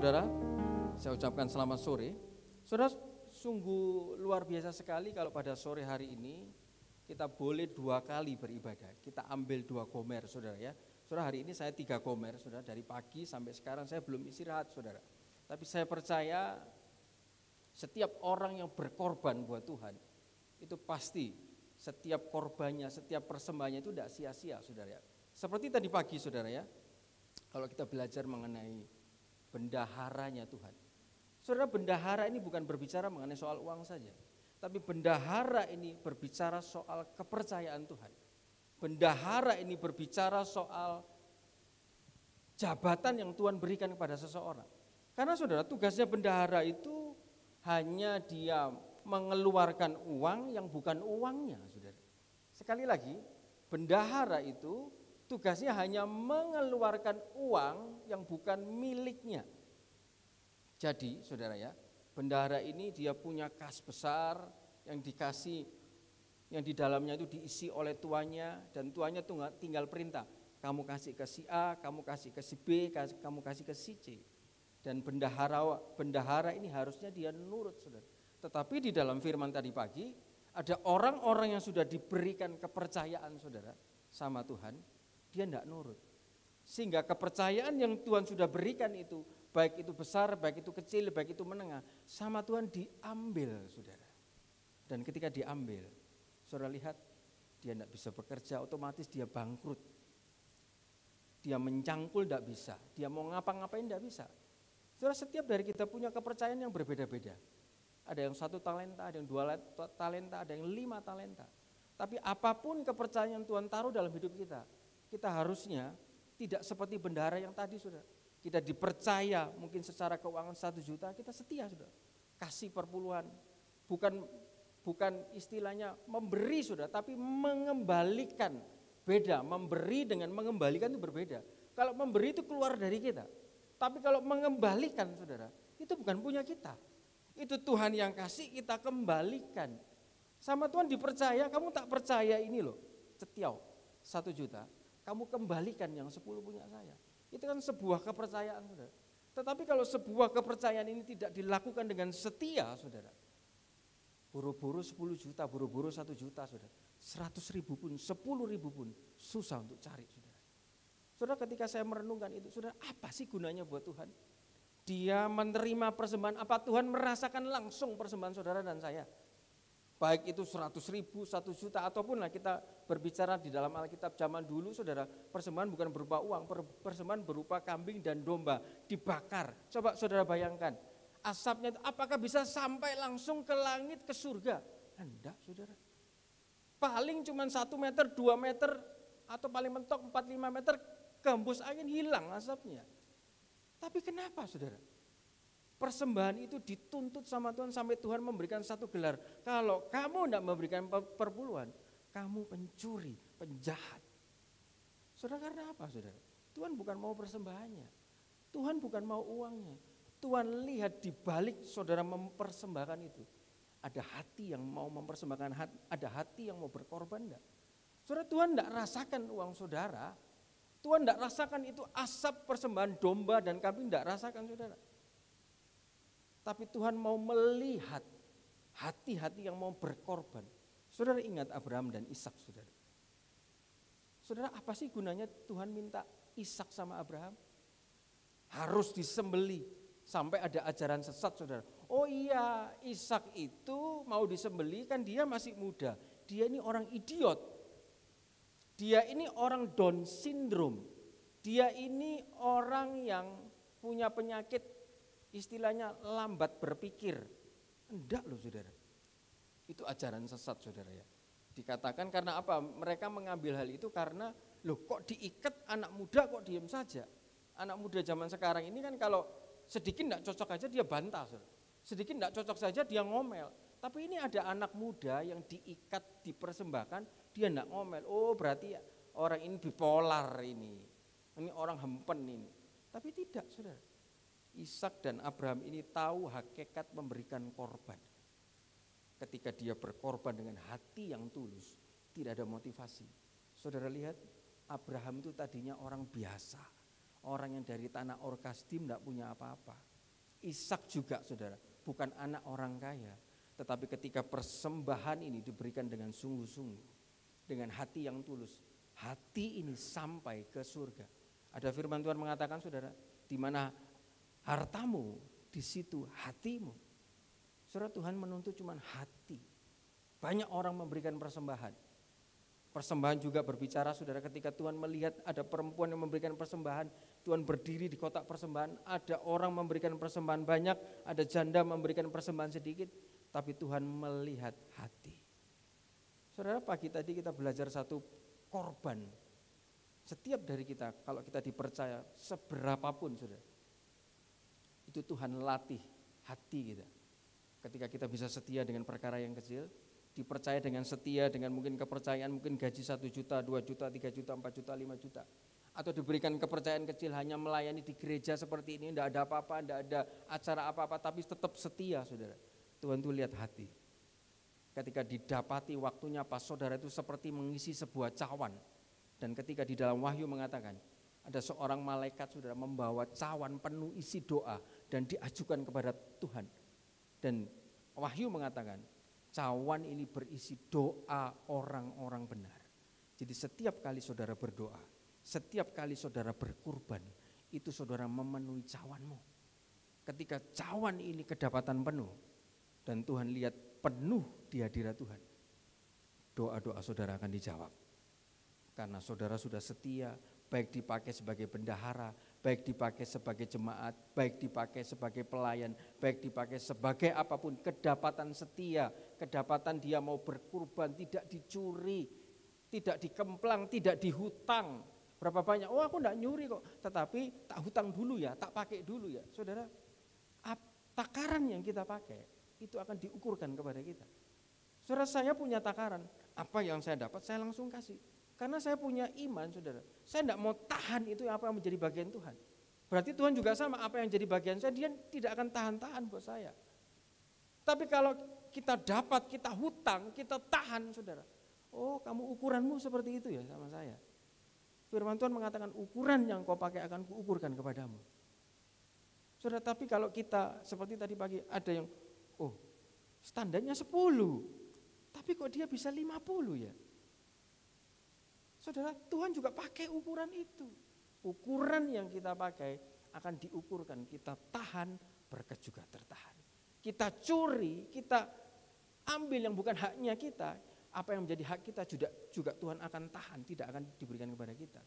saudara, saya ucapkan selamat sore. Saudara, sungguh luar biasa sekali kalau pada sore hari ini kita boleh 2 kali beribadah. Kita ambil 2 gomer, saudara ya. Saudara, hari ini saya 3 gomer, saudara, dari pagi sampai sekarang saya belum istirahat, saudara. Tapi saya percaya setiap orang yang berkorban buat Tuhan, itu pasti setiap korbannya, setiap persembahannya itu tidak sia-sia, saudara ya. Seperti tadi pagi, saudara ya, kalau kita belajar mengenai bendaharanya Tuhan. Saudara, bendahara ini bukan berbicara mengenai soal uang saja, tapi bendahara ini berbicara soal kepercayaan Tuhan. Bendahara ini berbicara soal jabatan yang Tuhan berikan kepada seseorang. Karena saudara, tugasnya bendahara itu hanya dia mengeluarkan uang yang bukan uangnya, saudara. Sekali lagi, bendahara itu tugasnya hanya mengeluarkan uang yang bukan miliknya. Jadi, saudara ya, bendahara ini dia punya kas besar yang dikasih, yang di dalamnya itu diisi oleh tuannya, dan tuannya tinggal perintah. Kamu kasih ke si A, kamu kasih ke si B, kamu kasih ke si C. Dan bendahara ini harusnya dia nurut, saudara. Tetapi di dalam firman tadi pagi, ada orang-orang yang sudah diberikan kepercayaan, saudara, sama Tuhan, dia tidak nurut. Sehingga kepercayaan yang Tuhan sudah berikan itu, baik itu besar, baik itu kecil, baik itu menengah, sama Tuhan diambil, saudara. Dan ketika diambil, saudara lihat, dia tidak bisa bekerja, otomatis dia bangkrut. Dia mencangkul tidak bisa, dia mau ngapa-ngapain tidak bisa. Saudara, setiap dari kita punya kepercayaan yang berbeda-beda. Ada yang 1 talenta, ada yang 2 talenta, ada yang 5 talenta. Tapi apapun kepercayaan yang Tuhan taruh dalam hidup kita, kita harusnya tidak seperti bendahara yang tadi, saudara. Kita dipercaya mungkin secara keuangan 1 juta, kita setia, saudara. Kasih perpuluhan, bukan istilahnya memberi, saudara, tapi mengembalikan. Beda, memberi dengan mengembalikan itu berbeda. Kalau memberi itu keluar dari kita. Tapi kalau mengembalikan, saudara, itu bukan punya kita. Itu Tuhan yang kasih, kita kembalikan. Sama Tuhan dipercaya, kamu tak percaya ini loh, Cetiau 1 juta, kamu kembalikan yang 10 punya saya. Itu kan sebuah kepercayaan, saudara. Tetapi kalau sebuah kepercayaan ini tidak dilakukan dengan setia, saudara, buru-buru 10 juta, buru-buru 1 juta, saudara, 100.000 pun, 10.000 pun susah untuk cari, saudara. Saudara, ketika saya merenungkan itu, saudara, apa sih gunanya buat Tuhan? Dia menerima persembahan, apa Tuhan merasakan langsung persembahan saudara dan saya? Baik itu 100.000, 1 juta, ataupun lah kita berbicara di dalam Alkitab zaman dulu, saudara, persembahan bukan berupa uang, persembahan berupa kambing dan domba dibakar. Coba saudara bayangkan, asapnya itu apakah bisa sampai langsung ke langit, ke surga? Enggak, saudara. Paling cuma 1 meter, 2 meter, atau paling mentok 4-5 meter, gembus angin hilang asapnya. Tapi kenapa, saudara? Persembahan itu dituntut sama Tuhan sampai Tuhan memberikan 1 gelar. Kalau kamu tidak memberikan perpuluhan, kamu pencuri, penjahat. Saudara, karena apa, saudara? Tuhan bukan mau persembahannya. Tuhan bukan mau uangnya. Tuhan lihat di balik saudara mempersembahkan itu. Ada hati yang mau mempersembahkan, ada hati yang mau berkorban enggak? Saudara, Tuhan tidak rasakan uang saudara. Tuhan tidak rasakan itu asap persembahan domba dan kambing, tidak rasakan, saudara. Tapi Tuhan mau melihat hati-hati yang mau berkorban. Saudara ingat Abraham dan Ishak, saudara. Saudara, apa sih gunanya Tuhan minta Ishak sama Abraham? Harus disembeli sampai ada ajaran sesat, saudara. Oh iya, Ishak itu mau disembeli kan dia masih muda. Dia ini orang idiot. Dia ini orang Down syndrome. Dia ini orang yang punya penyakit istilahnya lambat berpikir. Enggak loh, saudara. Itu ajaran sesat, saudara ya. Dikatakan karena apa? Mereka mengambil hal itu karena loh kok diikat anak muda kok diem saja. Anak muda zaman sekarang ini kan kalau sedikit enggak cocok aja dia bantah, saudara. Sedikit enggak cocok saja dia ngomel. Tapi ini ada anak muda yang diikat, dipersembahkan, dia enggak ngomel. Oh berarti orang ini bipolar ini orang hempen ini. Tapi tidak, saudara. Ishak dan Abraham ini tahu hakikat memberikan korban. Ketika dia berkorban dengan hati yang tulus, tidak ada motivasi. Saudara lihat, Abraham itu tadinya orang biasa. Orang yang dari tanah Ur Kasdim tidak punya apa-apa. Ishak juga saudara, bukan anak orang kaya. Tetapi ketika persembahan ini diberikan dengan sungguh-sungguh, dengan hati yang tulus, hati ini sampai ke surga. Ada firman Tuhan mengatakan saudara, di mana hartamu, di situ hatimu. Saudara, Tuhan menuntut cuma hati. Banyak orang memberikan persembahan. Persembahan juga berbicara saudara, ketika Tuhan melihat ada perempuan yang memberikan persembahan, Tuhan berdiri di kotak persembahan, ada orang memberikan persembahan banyak, ada janda memberikan persembahan sedikit, tapi Tuhan melihat hati. Saudara, pagi tadi kita belajar satu korban. Setiap dari kita, kalau kita dipercaya seberapapun saudara, itu Tuhan latih hati kita. Ketika kita bisa setia dengan perkara yang kecil, dipercaya dengan setia, dengan mungkin kepercayaan, mungkin gaji 1 juta, 2 juta, 3 juta, 4 juta, 5 juta. Atau diberikan kepercayaan kecil hanya melayani di gereja seperti ini, tidak ada apa-apa, tidak ada acara apa-apa, tapi tetap setia saudara. Tuhan tuh lihat hati. Ketika didapati waktunya pas saudara itu seperti mengisi sebuah cawan. Dan ketika di dalam Wahyu mengatakan, ada seorang malaikat saudara membawa cawan penuh isi doa dan diajukan kepada Tuhan. Dan Wahyu mengatakan, cawan ini berisi doa orang-orang benar. Jadi setiap kali saudara berdoa, setiap kali saudara berkurban, itu saudara memenuhi cawanmu. Ketika cawan ini kedapatan penuh, dan Tuhan lihat penuh di hadirat Tuhan, doa-doa saudara akan dijawab. Karena saudara sudah setia, baik dipakai sebagai bendahara, baik dipakai sebagai jemaat, baik dipakai sebagai pelayan, baik dipakai sebagai apapun, kedapatan setia, kedapatan dia mau berkurban, tidak dicuri, tidak dikemplang, tidak dihutang. Berapa banyak, oh aku enggak nyuri kok, tetapi tak hutang dulu ya, tak pakai dulu ya. Saudara, takaran yang kita pakai, itu akan diukurkan kepada kita. Saudara, saya punya takaran, apa yang saya dapat saya langsung kasih. Karena saya punya iman saudara, saya tidak mau tahan itu apa yang menjadi bagian Tuhan. Berarti Tuhan juga sama, apa yang jadi bagian saya, dia tidak akan tahan-tahan buat saya. Tapi kalau kita dapat, kita hutang, kita tahan saudara. Oh kamu ukuranmu seperti itu ya sama saya. Firman Tuhan mengatakan ukuran yang kau pakai akan kuukurkan kepadamu. Saudara, tapi kalau kita seperti tadi pagi ada yang, oh standarnya 10, tapi kok dia bisa 50 ya. Saudara, Tuhan juga pakai ukuran itu. Ukuran yang kita pakai akan diukurkan. Kita tahan, berkat juga tertahan. Kita curi, kita ambil yang bukan haknya kita. Apa yang menjadi hak kita juga Tuhan akan tahan, tidak akan diberikan kepada kita.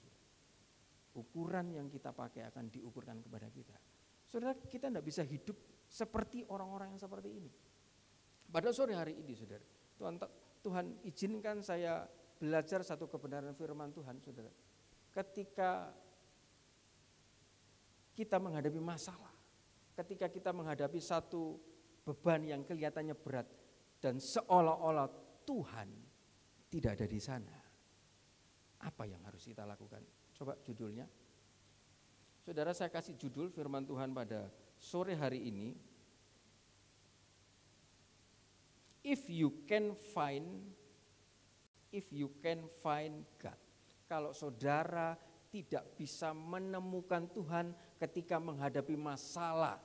Ukuran yang kita pakai akan diukurkan kepada kita. Saudara, kita tidak bisa hidup seperti orang-orang yang seperti ini. Pada sore hari ini, saudara, Tuhan izinkan saya belajar satu kebenaran firman Tuhan, saudara. Ketika kita menghadapi masalah, ketika kita menghadapi satu beban yang kelihatannya berat dan seolah-olah Tuhan tidak ada di sana, apa yang harus kita lakukan? Coba judulnya. Saudara, saya kasih judul firman Tuhan pada sore hari ini, If you can find God. Kalau saudara tidak bisa menemukan Tuhan ketika menghadapi masalah,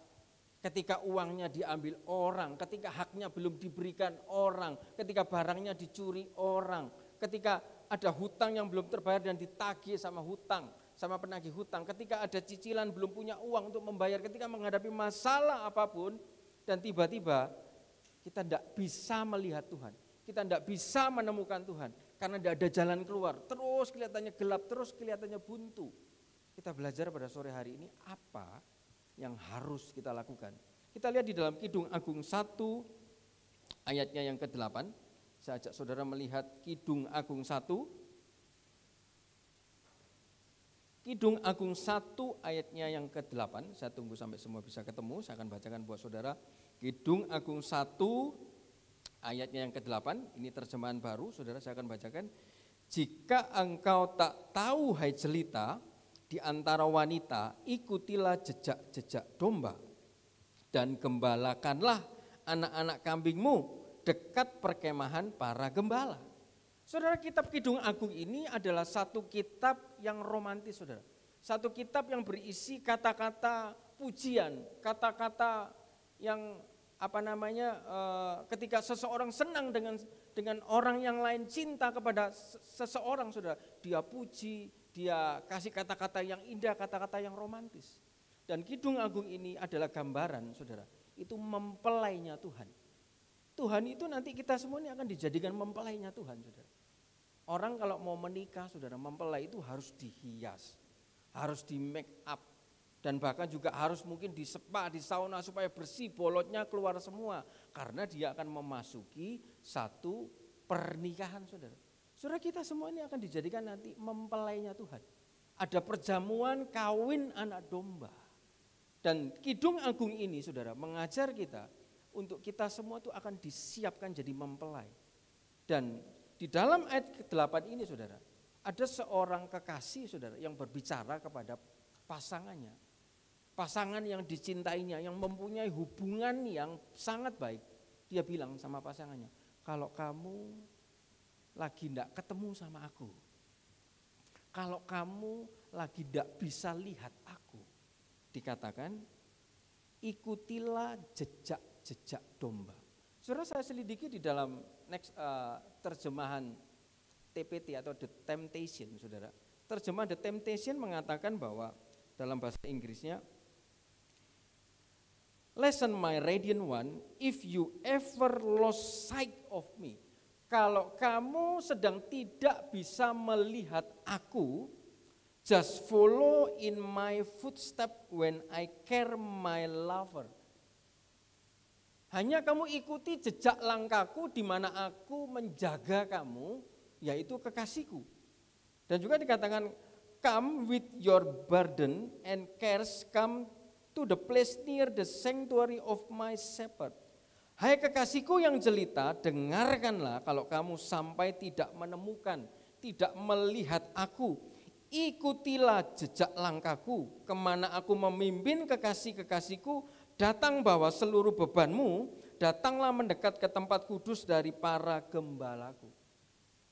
ketika uangnya diambil orang, ketika haknya belum diberikan orang, ketika barangnya dicuri orang, ketika ada hutang yang belum terbayar dan ditagih sama penagih hutang, ketika ada cicilan belum punya uang untuk membayar, ketika menghadapi masalah apapun dan tiba-tiba kita tidak bisa melihat Tuhan. Kita tidak bisa menemukan Tuhan karena tidak ada jalan keluar, terus kelihatannya gelap, terus kelihatannya buntu. Kita belajar pada sore hari ini apa yang harus kita lakukan. Kita lihat di dalam Kidung Agung 1 ayatnya yang ke-8. Saya ajak saudara melihat Kidung Agung 1. Kidung Agung 1 ayatnya yang ke-8. Saya tunggu sampai semua bisa ketemu, saya akan bacakan buat saudara. Kidung Agung 1 ayatnya yang ke-8, ini terjemahan baru, saudara, saya akan bacakan. Jika engkau tak tahu hai jelita, di antara wanita, ikutilah jejak-jejak domba, dan gembalakanlah anak-anak kambingmu dekat perkemahan para gembala. Saudara, kitab Kidung Agung ini adalah satu kitab yang romantis, saudara. Satu kitab yang berisi kata-kata pujian, kata-kata yang ketika seseorang senang dengan orang yang lain, cinta kepada seseorang, saudara, dia puji, dia kasih kata-kata yang indah, kata-kata yang romantis. Dan Kidung Agung ini adalah gambaran, saudara, itu mempelainya Tuhan. Tuhan itu nanti kita semua ini akan dijadikan mempelainya Tuhan, saudara. Orang kalau mau menikah, saudara, mempelai itu harus dihias, harus di make up, dan bahkan juga harus mungkin di spa, di sauna supaya bersih, bolotnya keluar semua. Karena dia akan memasuki satu pernikahan, saudara. Saudara, kita semua ini akan dijadikan nanti mempelainya Tuhan. Ada perjamuan kawin anak domba. Dan Kidung Agung ini, saudara, mengajar kita untuk kita semua itu akan disiapkan jadi mempelai. Dan di dalam ayat ke-8 ini, saudara, ada seorang kekasih, saudara, yang berbicara kepada pasangannya. Pasangan yang dicintainya, yang mempunyai hubungan yang sangat baik. Dia bilang sama pasangannya, kalau kamu lagi tidak ketemu sama aku, kalau kamu lagi tidak bisa lihat aku, dikatakan ikutilah jejak-jejak domba. Saudara, saya selidiki di dalam terjemahan TPT atau The Temptation, saudara. Terjemahan The Temptation mengatakan bahwa dalam bahasa Inggrisnya, listen my radiant one, if you ever lost sight of me. Kalau kamu sedang tidak bisa melihat aku, just follow in my footstep when I care my lover. Hanya kamu ikuti jejak langkahku di mana aku menjaga kamu, yaitu kekasihku. Dan juga dikatakan, come with your burden and cares, come to the place near the sanctuary of my shepherd. Hai kekasihku yang jelita, dengarkanlah kalau kamu sampai tidak menemukan, tidak melihat aku. Ikutilah jejak langkahku, kemana aku memimpin kekasih-kekasihku, datang bawa seluruh bebanmu, datanglah mendekat ke tempat kudus dari para gembalaku.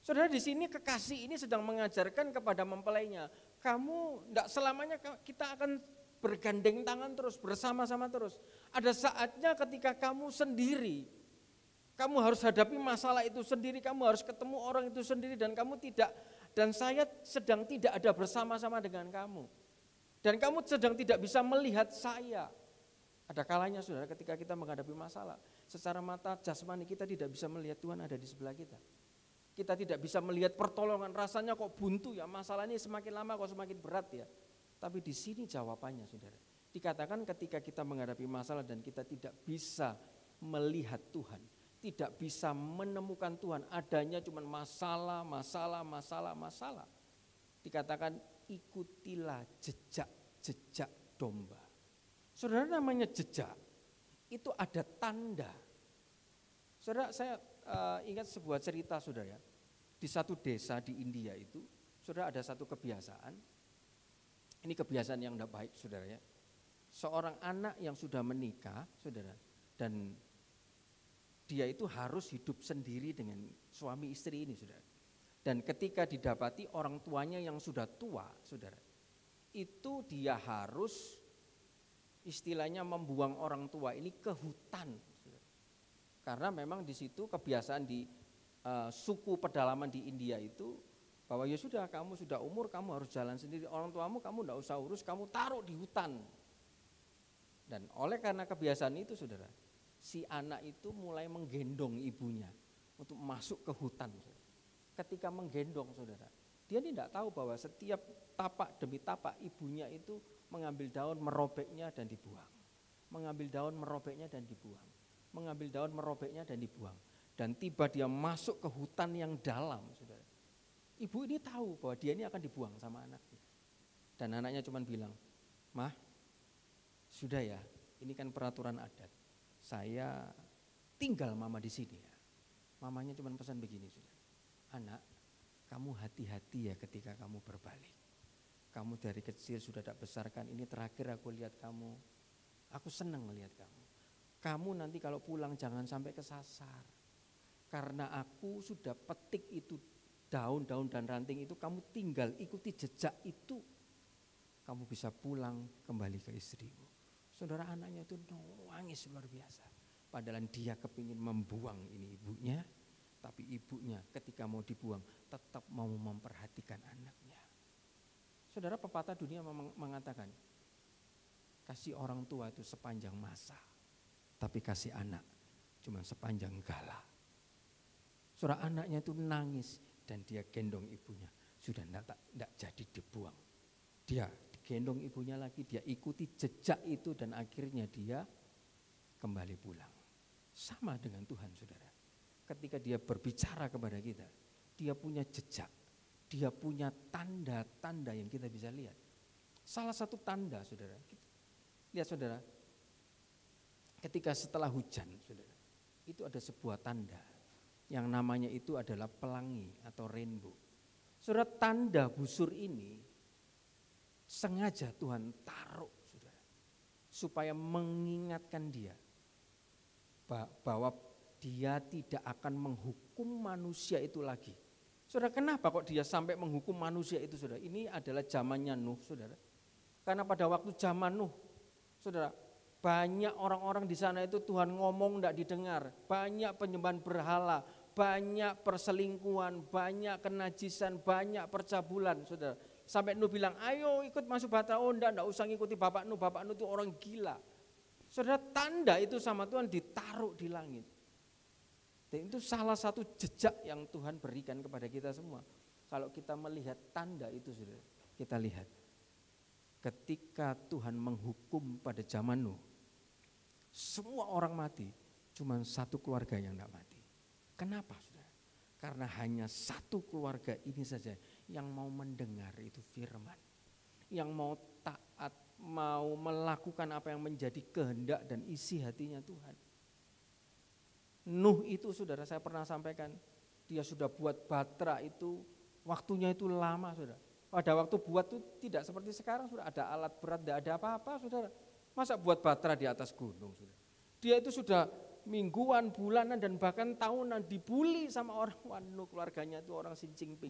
Saudara, di sini kekasih ini sedang mengajarkan kepada mempelainya, kamu tidak selamanya kita akan bergandeng tangan terus, bersama-sama terus. Ada saatnya ketika kamu sendiri, kamu harus hadapi masalah itu sendiri, kamu harus ketemu orang itu sendiri, dan kamu tidak, dan saya sedang tidak ada bersama-sama dengan kamu. Dan kamu sedang tidak bisa melihat saya. Ada kalanya, saudara, ketika kita menghadapi masalah, secara mata jasmani kita tidak bisa melihat Tuhan ada di sebelah kita. Kita tidak bisa melihat pertolongan, rasanya kok buntu ya, masalah ini semakin lama kok semakin berat ya. Tapi di sini jawabannya, saudara. Dikatakan ketika kita menghadapi masalah dan kita tidak bisa melihat Tuhan, tidak bisa menemukan Tuhan, adanya cuma masalah. Dikatakan ikutilah jejak-jejak domba. Saudara, namanya jejak itu ada tanda. Saudara, saya ingat sebuah cerita, saudara, ya. Di satu desa di India itu, saudara, ada satu kebiasaan. Ini kebiasaan yang tidak baik, saudara, ya. Seorang anak yang sudah menikah, saudara, dan dia itu harus hidup sendiri dengan suami istri ini, saudara. Dan ketika didapati orang tuanya yang sudah tua, saudara, itu dia harus istilahnya membuang orang tua ini ke hutan, saudara. Karena memang di situ kebiasaan di suku pedalaman di India itu, bahwa ya sudah, kamu sudah umur, kamu harus jalan sendiri, orang tuamu kamu tidak usah urus, kamu taruh di hutan. Dan oleh karena kebiasaan itu, saudara, si anak itu mulai menggendong ibunya untuk masuk ke hutan. Saudara. Ketika menggendong, saudara, dia tidak tahu bahwa setiap tapak demi tapak ibunya itu mengambil daun, merobeknya dan dibuang. Mengambil daun, merobeknya dan dibuang. Mengambil daun, merobeknya dan dibuang. Dan tiba dia masuk ke hutan yang dalam, saudara. Ibu ini tahu bahwa dia ini akan dibuang sama anaknya. Dan anaknya cuma bilang, "Mah, sudah ya, ini kan peraturan adat. Saya tinggal mama di sini ya." Mamanya cuma pesan begini, sudah. "Anak, kamu hati-hati ya ketika kamu berbalik. Kamu dari kecil sudah tak besarkan, ini terakhir aku lihat kamu. Aku senang melihat kamu. Kamu nanti kalau pulang jangan sampai kesasar. Karena aku sudah petik itu daun-daun dan ranting itu, kamu tinggal ikuti jejak itu, kamu bisa pulang kembali ke istrimu." Saudara, anaknya itu nangis luar biasa. Padahal dia kepingin membuang ini ibunya, tapi ibunya ketika mau dibuang tetap mau memperhatikan anaknya. Saudara, pepatah dunia mengatakan, kasih orang tua itu sepanjang masa, tapi kasih anak cuma sepanjang gala. Saudara, anaknya itu nangis dan dia gendong ibunya, sudah tidak jadi dibuang. Dia gendong ibunya lagi, dia ikuti jejak itu dan akhirnya dia kembali pulang. Sama dengan Tuhan, saudara. Ketika dia berbicara kepada kita, dia punya jejak, dia punya tanda-tanda yang kita bisa lihat. Salah satu tanda, saudara, lihat saudara, ketika setelah hujan, saudara, itu ada sebuah tanda yang namanya itu adalah pelangi atau rainbow. Saudara, tanda busur ini sengaja Tuhan taruh, saudara, supaya mengingatkan dia bahwa dia tidak akan menghukum manusia itu lagi. Saudara, kenapa kok dia sampai menghukum manusia itu, saudara? Ini adalah zamannya Nuh, saudara. Karena pada waktu zaman Nuh, saudara, banyak orang-orang di sana itu Tuhan ngomong tidak didengar, banyak penyembahan berhala, banyak perselingkuhan, banyak kenajisan, banyak percabulan, saudara. Sampai Nuh bilang, ayo ikut masuk Bahtera. Oh enggak usah ngikuti Bapak Nuh itu orang gila. Saudara, tanda itu sama Tuhan ditaruh di langit. Dan itu salah satu jejak yang Tuhan berikan kepada kita semua. Kalau kita melihat tanda itu, saudara, kita lihat. Ketika Tuhan menghukum pada zaman Nuh, semua orang mati, cuma satu keluarga yang tidak mati. Kenapa, saudara? Karena hanya satu keluarga ini saja yang mau mendengar itu firman, yang mau taat, mau melakukan apa yang menjadi kehendak dan isi hatinya Tuhan. Nuh itu, saudara, saya pernah sampaikan, dia sudah buat Bahtera itu, waktunya itu lama, saudara. Pada waktu buat itu tidak seperti sekarang, sudah ada alat berat, tidak ada apa-apa, saudara. Masa buat Bahtera di atas gunung, saudara. Dia itu sudah mingguan, bulanan, dan bahkan tahunan dibully sama orang Nuh, keluarganya itu orang Xinjiang,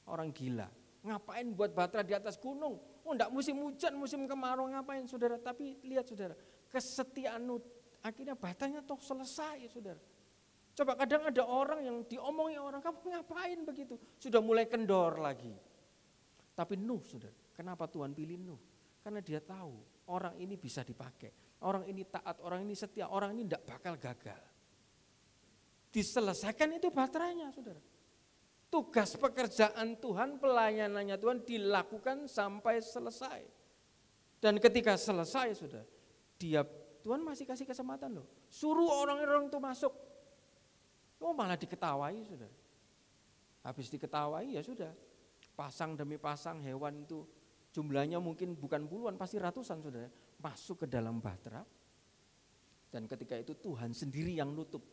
orang gila. Ngapain buat Bahtera di atas gunung? Oh enggak musim hujan, musim kemarau ngapain, saudara? Tapi lihat, saudara, kesetiaan Nuh, akhirnya Bahteranya toh selesai, saudara. Coba kadang ada orang yang diomongi orang, kamu ngapain begitu? Sudah mulai kendor lagi. Tapi Nuh, saudara, kenapa Tuhan pilih Nuh? Karena dia tahu orang ini bisa dipakai. Orang ini taat, orang ini setia, orang ini tidak bakal gagal. Diselesaikan itu Bahteranya, saudara. Tugas pekerjaan Tuhan, pelayanannya Tuhan dilakukan sampai selesai. Dan ketika selesai, saudara, Tuhan masih kasih kesempatan loh. Suruh orang-orang itu masuk. Oh malah diketawai, saudara. Habis diketawai ya sudah. Pasang demi pasang hewan itu jumlahnya mungkin bukan puluhan, pasti ratusan, saudara. Masuk ke dalam Bahtera. Dan ketika itu Tuhan sendiri yang nutup.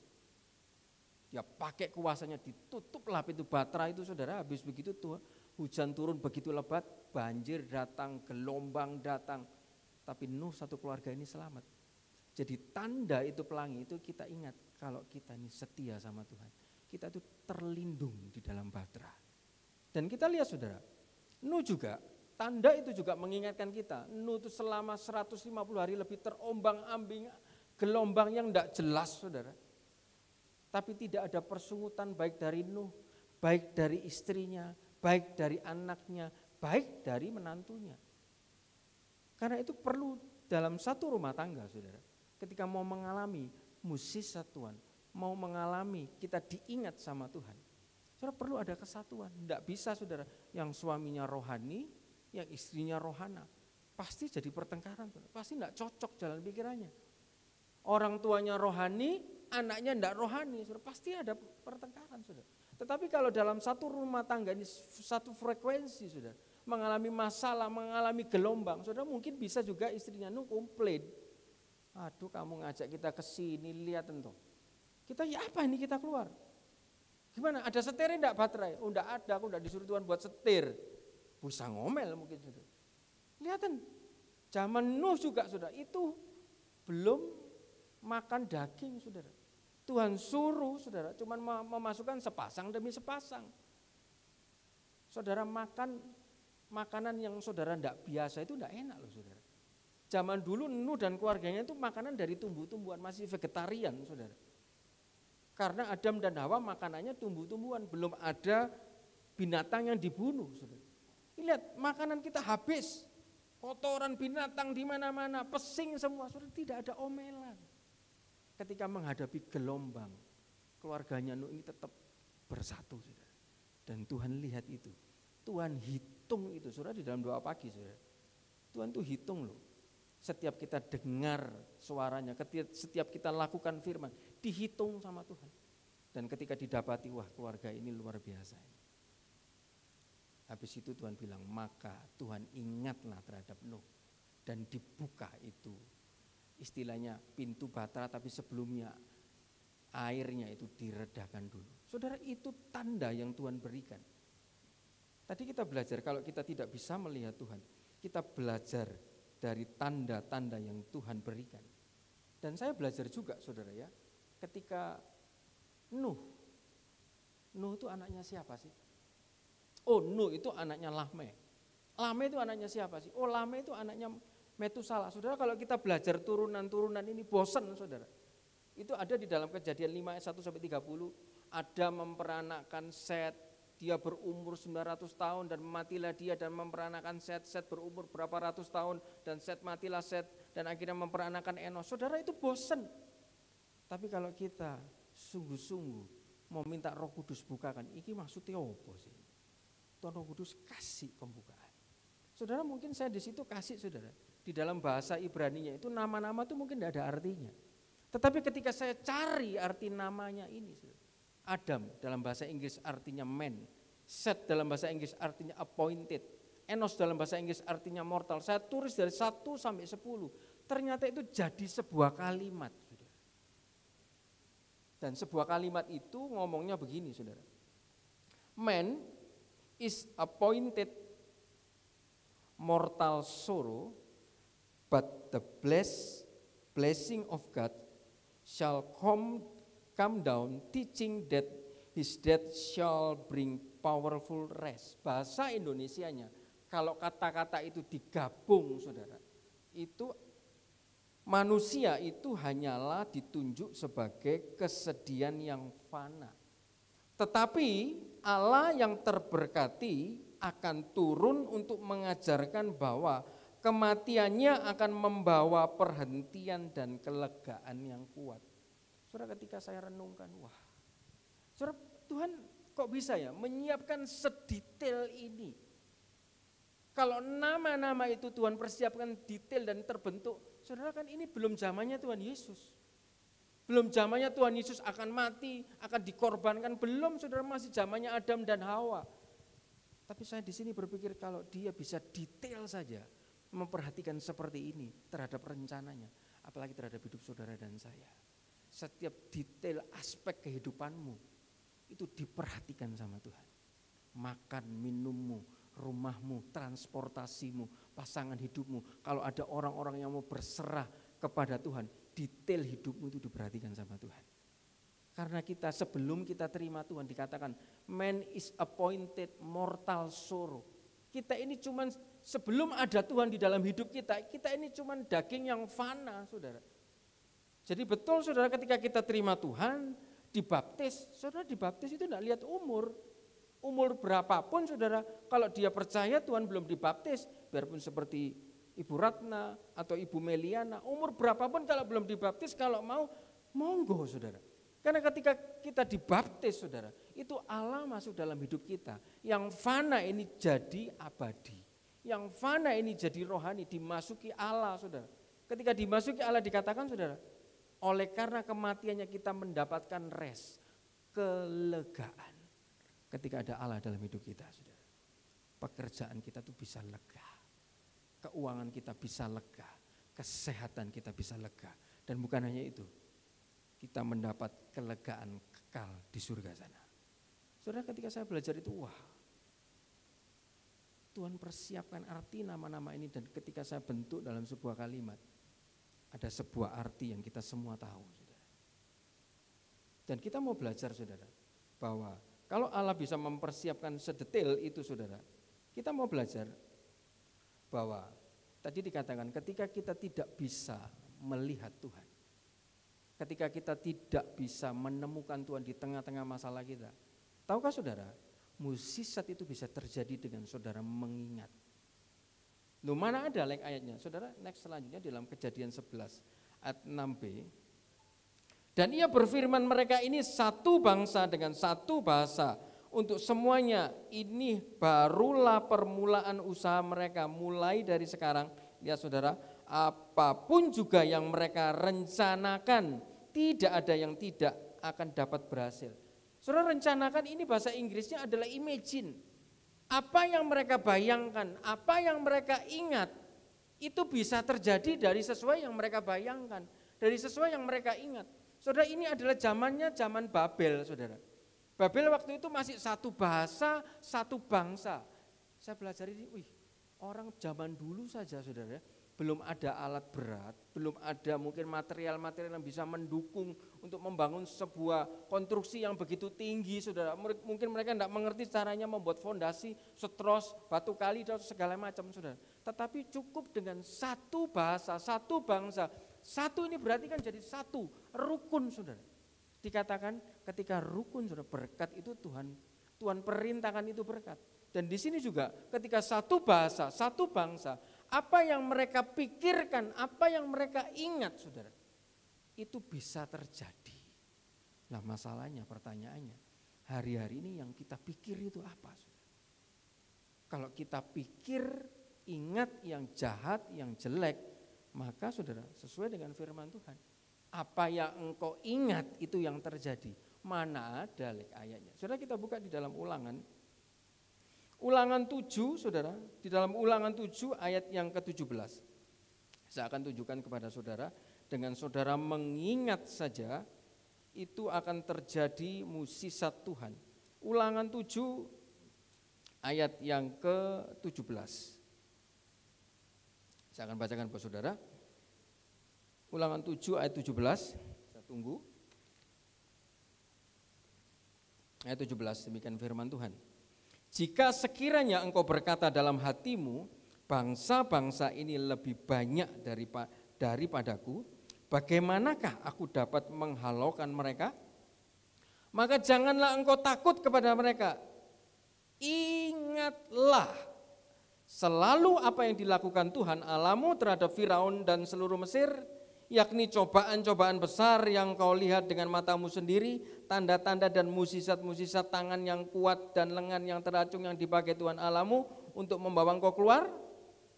Dia pakai kuasanya, ditutup lap itu Bahtera itu, saudara. Habis begitu Tuhan, hujan turun begitu lebat, banjir datang, gelombang datang. Tapi Nuh satu keluarga ini selamat. Jadi tanda itu pelangi itu kita ingat kalau kita ini setia sama Tuhan. Kita itu terlindung di dalam Bahtera. Dan kita lihat, saudara, Nuh juga, tanda itu juga mengingatkan kita. Nuh itu selama 150 hari lebih terombang-ambing, gelombang yang tidak jelas, saudara. Tapi tidak ada persungutan baik dari Nuh, baik dari istrinya, baik dari anaknya, baik dari menantunya. Karena itu perlu dalam satu rumah tangga, saudara. Ketika mau mengalami mukjizat Tuhan, mau mengalami kita diingat sama Tuhan, saudara, perlu ada kesatuan. Tidak bisa, saudara, yang suaminya rohani, yang istrinya rohana. Pasti jadi pertengkaran, saudara. Pasti tidak cocok jalan pikirannya. Orang tuanya rohani, anaknya tidak rohani, saudara. Pasti ada pertengkaran, saudara. Tetapi kalau dalam satu rumah tangga ini satu frekuensi, saudara, mengalami masalah, mengalami gelombang, saudara, mungkin bisa juga istrinya komplain. Aduh, kamu ngajak kita ke sini, lihat tentu. Kita ya apa ini kita keluar? Gimana? Ada setirnya enggak Bahtera? Oh enggak ada, aku enggak disuruh Tuhan buat setir. Bisa ngomel mungkin, saudara. Lihatin, zaman Nuh juga, saudara, itu belum makan daging, saudara. Tuhan suruh, saudara, cuman memasukkan sepasang demi sepasang. Saudara, makan makanan yang saudara enggak biasa itu enggak enak loh, saudara. Zaman dulu Nuh dan keluarganya itu makanan dari tumbuh-tumbuhan, masih vegetarian, saudara. Karena Adam dan Hawa makanannya tumbuh-tumbuhan, belum ada binatang yang dibunuh, saudara. Lihat, makanan kita habis, kotoran binatang di mana-mana, pesing semua, saudara, tidak ada omelan. Ketika menghadapi gelombang, keluarganya Nuh ini tetap bersatu, saudara. Dan Tuhan lihat itu, Tuhan hitung itu, saudara, di dalam doa pagi, saudara. Tuhan tuh hitung loh. Setiap kita dengar suaranya, setiap kita lakukan firman, dihitung sama Tuhan. Dan ketika didapati, wah keluarga ini luar biasa. Habis itu Tuhan bilang, maka Tuhan ingatlah terhadap Nuh. Dan dibuka itu, istilahnya pintu batra, tapi sebelumnya airnya itu diredakan dulu. Saudara, itu tanda yang Tuhan berikan. Tadi kita belajar, kalau kita tidak bisa melihat Tuhan, kita belajar dari tanda-tanda yang Tuhan berikan. Dan saya belajar juga, saudara ya, ketika Nuh itu anaknya siapa sih? Oh, Nuh itu anaknya Lameh. Lameh itu anaknya siapa sih? Oh, Lameh itu anaknya Metusalah. Saudara, kalau kita belajar turunan-turunan ini bosan, saudara. Itu ada di dalam Kejadian 5 ayat 1 sampai 30. Ada memperanakkan Set, dia berumur 900 tahun dan matilah dia, dan memperanakan Set berumur berapa ratus tahun dan matilah Set dan akhirnya memperanakan Enos. Saudara, itu bosan. Tapi kalau kita sungguh-sungguh mau minta Roh Kudus bukakan, iki maksudnya apa sih? Tuhan Roh Kudus kasih pembukaan. Saudara, mungkin saya di situ kasih, saudara. Di dalam bahasa Ibraninya itu nama-nama itu mungkin tidak ada artinya. Tetapi ketika saya cari arti namanya ini, saudara, Adam dalam bahasa Inggris artinya man, Set dalam bahasa Inggris artinya appointed, Enos dalam bahasa Inggris artinya mortal. Saya tulis dari 1 sampai 10, ternyata itu jadi sebuah kalimat, saudara. Dan sebuah kalimat itu ngomongnya begini, saudara. Man is appointed mortal sorrow, but the blessing of God shall come down, teaching that his death shall bring powerful rest. Bahasa Indonesianya, kalau kata-kata itu digabung, saudara, itu manusia itu hanyalah ditunjuk sebagai kesedihan yang fana. Tetapi Allah yang terberkati akan turun untuk mengajarkan bahwa kematiannya akan membawa perhentian dan kelegaan yang kuat. Saudara, ketika saya renungkan, wah, saudara, Tuhan kok bisa ya menyiapkan sedetail ini? Kalau nama-nama itu Tuhan persiapkan detail dan terbentuk, saudara, kan ini belum zamannya Tuhan Yesus. Belum zamannya Tuhan Yesus akan mati, akan dikorbankan, belum, saudara, masih zamannya Adam dan Hawa. Tapi saya di sini berpikir kalau dia bisa detail saja memperhatikan seperti ini terhadap rencananya, apalagi terhadap hidup saudara dan saya. Setiap detail aspek kehidupanmu itu diperhatikan sama Tuhan. Makan, minummu, rumahmu, transportasimu, pasangan hidupmu. Kalau ada orang-orang yang mau berserah kepada Tuhan, detail hidupmu itu diperhatikan sama Tuhan. Karena kita sebelum kita terima Tuhan dikatakan man is appointed mortal sorrow. Kita ini cuman sebelum ada Tuhan di dalam hidup kita ini cuman daging yang fana, saudara. Jadi betul, saudara, ketika kita terima Tuhan, dibaptis, saudara, dibaptis itu tidak lihat umur berapapun, saudara. Kalau dia percaya Tuhan belum dibaptis, biarpun seperti Ibu Ratna atau Ibu Meliana, umur berapapun kalau belum dibaptis, kalau mau, monggo, saudara. Karena ketika kita dibaptis, saudara, itu Allah masuk dalam hidup kita. Yang fana ini jadi abadi. Yang fana ini jadi rohani, dimasuki Allah, saudara. Ketika dimasuki Allah dikatakan, saudara, oleh karena kematiannya kita mendapatkan rest, kelegaan. Ketika ada Allah dalam hidup kita, saudara, pekerjaan kita tuh bisa lega, keuangan kita bisa lega, kesehatan kita bisa lega. Dan bukan hanya itu, kita mendapat kelegaan kekal di surga sana. Saudara, ketika saya belajar itu, wah, Tuhan persiapkan arti nama-nama ini, dan ketika saya bentuk dalam sebuah kalimat, ada sebuah arti yang kita semua tahu, saudara. Dan kita mau belajar, saudara, bahwa kalau Allah bisa mempersiapkan sedetail itu, saudara, kita mau belajar bahwa Tadi dikatakan ketika kita tidak bisa melihat Tuhan, ketika kita tidak bisa menemukan Tuhan di tengah-tengah masalah kita, tahukah saudara, mukjizat itu bisa terjadi dengan saudara mengingat. Loh, mana ada ayatnya? Saudara, next selanjutnya dalam Kejadian 11 ayat 6b. Dan ia berfirman, mereka ini satu bangsa dengan satu bahasa. Untuk semuanya ini barulah permulaan usaha mereka. Mulai dari sekarang, lihat saudara, apapun juga yang mereka rencanakan, tidak ada yang tidak akan dapat berhasil. Saudara, rencanakan ini bahasa Inggrisnya adalah imagine. Apa yang mereka bayangkan, apa yang mereka ingat, itu bisa terjadi dari sesuai yang mereka bayangkan, dari sesuai yang mereka ingat. Saudara, ini adalah zamannya zaman Babel, saudara. Babel waktu itu masih satu bahasa, satu bangsa. Saya belajar ini, orang zaman dulu saja, saudara, belum ada alat berat, belum ada mungkin material-material yang bisa mendukung untuk membangun sebuah konstruksi yang begitu tinggi, saudara. Mungkin mereka tidak mengerti caranya membuat fondasi, setros, batu kali, dan segala macam, saudara. Tetapi cukup dengan satu bahasa, satu bangsa. Satu ini berarti kan jadi satu, rukun, saudara. Dikatakan ketika rukun, saudara, berkat itu Tuhan perintahkan itu berkat. Dan di sini juga ketika satu bahasa, satu bangsa, apa yang mereka pikirkan, apa yang mereka ingat, saudara, itu bisa terjadi. Nah, masalahnya, pertanyaannya, hari-hari ini yang kita pikir itu apa, saudara? Kalau kita pikir, ingat yang jahat, yang jelek, maka saudara, sesuai dengan firman Tuhan, apa yang engkau ingat itu yang terjadi. Mana ada ayatnya. Saudara, kita buka di dalam Ulangan 7, saudara, di dalam Ulangan 7 ayat yang ke-17. Saya akan tunjukkan kepada saudara, dengan saudara mengingat saja, itu akan terjadi mukjizat Tuhan. Ulangan 7 ayat yang ke-17. Saya akan bacakan buat saudara. Ulangan 7 ayat 17, saya tunggu. Ayat 17, demikian firman Tuhan. Jika sekiranya engkau berkata dalam hatimu, bangsa-bangsa ini lebih banyak daripadaku, bagaimanakah aku dapat menghalaukan mereka? Maka janganlah engkau takut kepada mereka. Ingatlah selalu apa yang dilakukan Tuhan Allahmu terhadap Firaun dan seluruh Mesir, yakni cobaan-cobaan besar yang kau lihat dengan matamu sendiri, tanda-tanda dan mukjizat-mukjizat tangan yang kuat dan lengan yang teracung yang dipakai Tuhan Allahmu untuk membawa engkau keluar.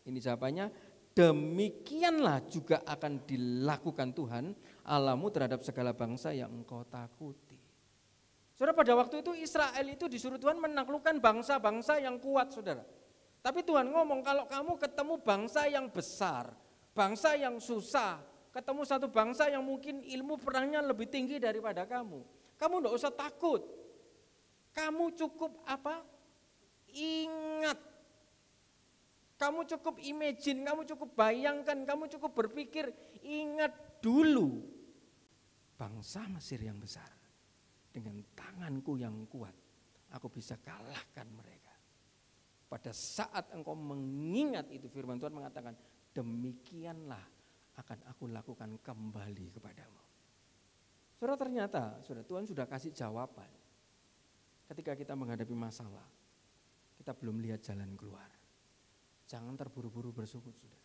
Ini jawabannya, demikianlah juga akan dilakukan Tuhan Allahmu terhadap segala bangsa yang engkau takuti. Saudara, pada waktu itu Israel itu disuruh Tuhan menaklukkan bangsa-bangsa yang kuat, saudara. Tapi Tuhan ngomong, kalau kamu ketemu bangsa yang besar, bangsa yang susah, ketemu satu bangsa yang mungkin ilmu perangnya lebih tinggi daripada kamu tidak usah takut. Kamu cukup apa? Ingat. Kamu cukup imagine, kamu cukup bayangkan, kamu cukup berpikir, ingat dulu bangsa Mesir yang besar. Dengan tanganku yang kuat, aku bisa kalahkan mereka. Pada saat engkau mengingat itu, firman Tuhan mengatakan, demikianlah akan aku lakukan kembali kepadamu. Saudara, ternyata Tuhan sudah kasih jawaban. Ketika kita menghadapi masalah, kita belum lihat jalan keluar. Jangan terburu-buru bersyukur, saudara.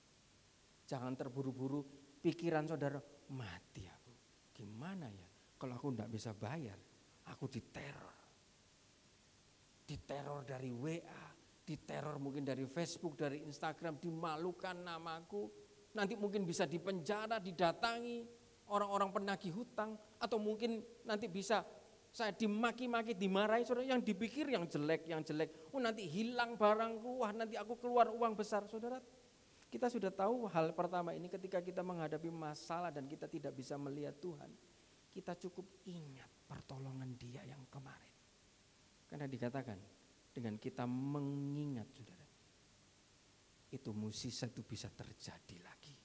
Jangan terburu-buru pikiran saudara, mati aku. Gimana ya kalau aku tidak bisa bayar? Aku diteror. Diteror dari WA, diteror mungkin dari Facebook, dari Instagram, dimalukan namaku. Nanti mungkin bisa dipenjara, didatangi orang-orang penagih hutang, atau mungkin nanti bisa saya dimaki-maki, dimarahi, saudara. Yang dipikir yang jelek, nanti hilang barangku, nanti aku keluar uang besar, saudara. Kita sudah tahu hal pertama ini ketika kita menghadapi masalah dan kita tidak bisa melihat Tuhan. Kita cukup ingat pertolongan Dia yang kemarin. Karena dikatakan dengan kita mengingat, saudara, itu mukjizat itu bisa terjadi lagi.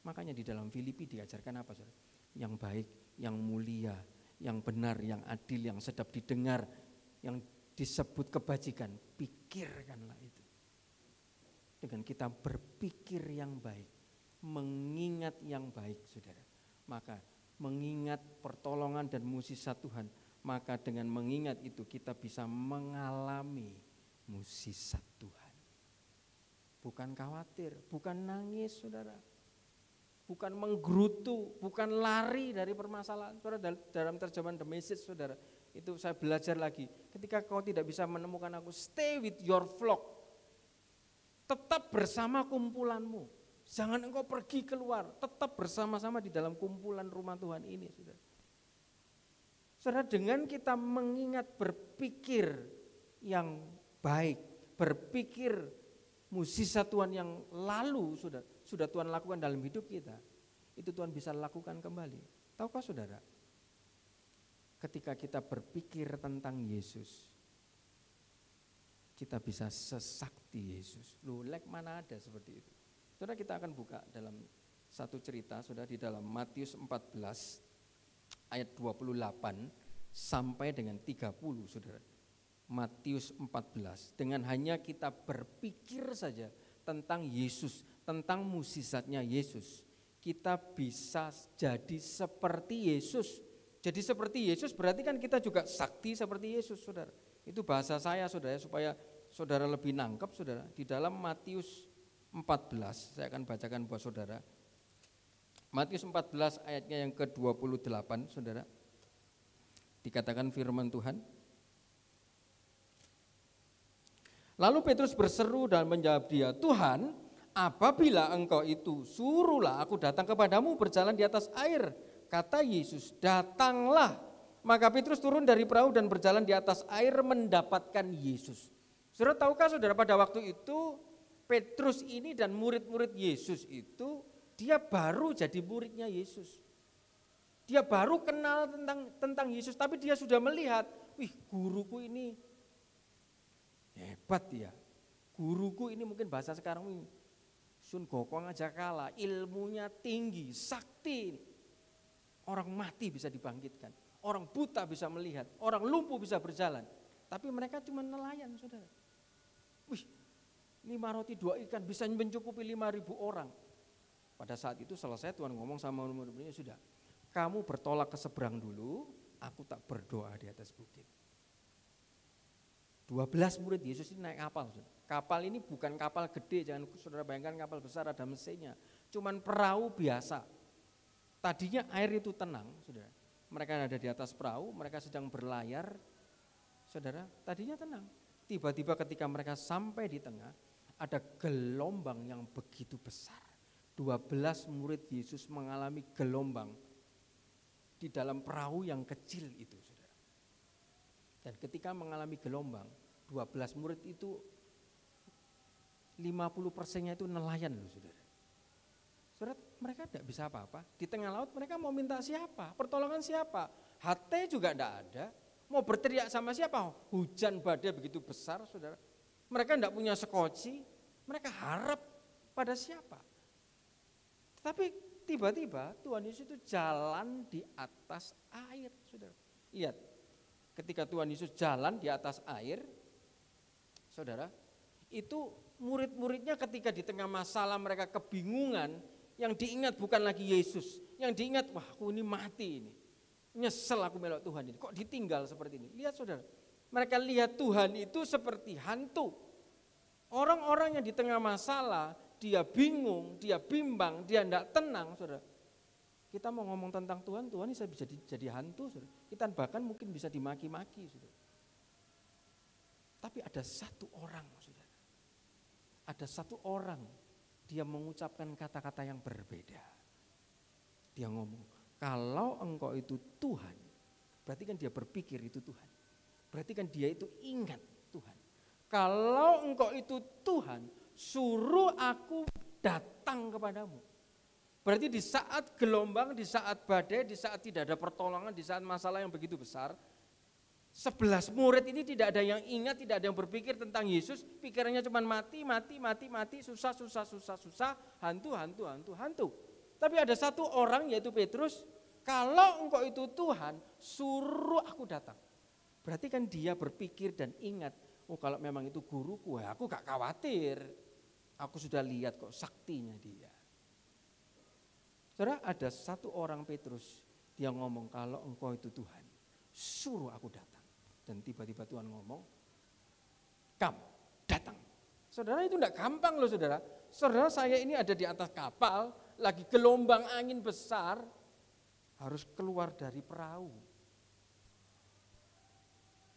Makanya di dalam Filipi diajarkan apa, saudara? Yang baik, yang mulia, yang benar, yang adil, yang sedap didengar, yang disebut kebajikan, pikirkanlah itu. Dengan kita berpikir yang baik, mengingat yang baik, saudara. Maka mengingat pertolongan dan mukjizat Tuhan, maka dengan mengingat itu kita bisa mengalami mukjizat Tuhan. Bukan khawatir, bukan nangis, saudara. Bukan menggerutu, bukan lari dari permasalahan. Saudara, dalam terjemahan The Message, saudara, itu saya belajar lagi. Ketika kau tidak bisa menemukan aku, stay with your flock. Tetap bersama kumpulanmu. Jangan engkau pergi keluar, tetap bersama-sama di dalam kumpulan rumah Tuhan ini, saudara. Saudara, dengan kita mengingat berpikir yang baik, berpikir mukjizat Tuhan yang lalu sudah Tuhan lakukan dalam hidup kita, itu Tuhan bisa lakukan kembali. Tahukah saudara, ketika kita berpikir tentang Yesus, kita bisa sesakti Yesus. Loh, mana ada seperti itu. Saudara, kita akan buka dalam satu cerita, saudara, di dalam Matius 14 ayat 28 sampai dengan 30, saudara. Matius 14, dengan hanya kita berpikir saja tentang Yesus, tentang mukjizatnya Yesus, kita bisa jadi seperti Yesus. Jadi seperti Yesus berarti kan kita juga sakti seperti Yesus, saudara. Itu bahasa saya, saudara, supaya saudara lebih nangkep, saudara. Di dalam Matius 14, saya akan bacakan buat saudara. Matius 14 ayatnya yang ke-28, saudara. Dikatakan firman Tuhan. Lalu Petrus berseru dan menjawab dia, Tuhan, apabila engkau itu, suruhlah aku datang kepadamu berjalan di atas air. Kata Yesus, datanglah. Maka Petrus turun dari perahu dan berjalan di atas air mendapatkan Yesus. Saudara, tahukah saudara, pada waktu itu Petrus ini dan murid-murid Yesus itu, dia baru jadi muridnya Yesus. Dia baru kenal tentang Yesus, tapi dia sudah melihat, wih, guruku ini hebat ya. Guruku ini mungkin bahasa sekarang ini, Sun Gokong aja kalah, ilmunya tinggi, sakti. Orang mati bisa dibangkitkan, orang buta bisa melihat, orang lumpuh bisa berjalan. Tapi mereka cuma nelayan, saudara. Wih, 5 roti 2 ikan bisa mencukupi 5.000 orang. Pada saat itu selesai Tuhan ngomong sama murid-muridnya, sudah, kamu bertolak ke seberang dulu, aku tak berdoa di atas bukit. 12 murid Yesus ini naik kapal. Saudara. Kapal ini bukan kapal gede, jangan saudara bayangkan kapal besar ada mesinnya. Cuman perahu biasa. Tadinya air itu tenang, saudara. Mereka ada di atas perahu, mereka sedang berlayar, saudara. Tadinya tenang. Tiba-tiba ketika mereka sampai di tengah, ada gelombang yang begitu besar. 12 murid Yesus mengalami gelombang di dalam perahu yang kecil itu, saudara. Dan ketika mengalami gelombang, 12 murid itu 50%-nya itu nelayan loh, saudara. Saudara, mereka tidak bisa apa-apa. Di tengah laut mereka mau minta siapa? Pertolongan siapa? HT juga tidak ada. Mau berteriak sama siapa? Hujan badai begitu besar, saudara. Mereka tidak punya sekoci. Mereka harap pada siapa? Tapi tiba-tiba Tuhan Yesus itu jalan di atas air, saudara. Lihat, ketika Tuhan Yesus jalan di atas air, saudara, itu murid-muridnya ketika di tengah masalah mereka kebingungan, yang diingat bukan lagi Yesus, yang diingat, wah aku ini mati ini, nyesel aku melok Tuhan ini, kok ditinggal seperti ini. Lihat saudara, mereka lihat Tuhan itu seperti hantu. Orang-orang yang di tengah masalah, dia bingung, dia bimbang, dia tidak tenang, saudara. Kita mau ngomong tentang Tuhan, Tuhan bisa jadi hantu, saudara. Kita bahkan mungkin bisa dimaki-maki, saudara. Tapi ada satu orang, saudara. Ada satu orang, dia mengucapkan kata-kata yang berbeda. Dia ngomong, kalau engkau itu Tuhan, berarti kan dia berpikir itu Tuhan. Berarti kan dia itu ingat Tuhan. Kalau engkau itu Tuhan, suruh aku datang kepadamu. Berarti di saat gelombang, di saat badai, di saat tidak ada pertolongan, di saat masalah yang begitu besar, 11 murid ini tidak ada yang ingat, tidak ada yang berpikir tentang Yesus, pikirannya cuma mati, susah, hantu. Tapi ada satu orang yaitu Petrus, kalau engkau itu Tuhan, suruh aku datang. Berarti kan dia berpikir dan ingat, oh kalau memang itu guruku, aku gak khawatir. Aku sudah lihat kok saktinya dia. Saudara, ada satu orang Petrus, dia ngomong, kalau engkau itu Tuhan, suruh aku datang. Dan tiba-tiba Tuhan ngomong, kamu datang. Saudara, itu enggak gampang loh saudara. Saudara, saya ini ada di atas kapal, lagi gelombang angin besar, harus keluar dari perahu.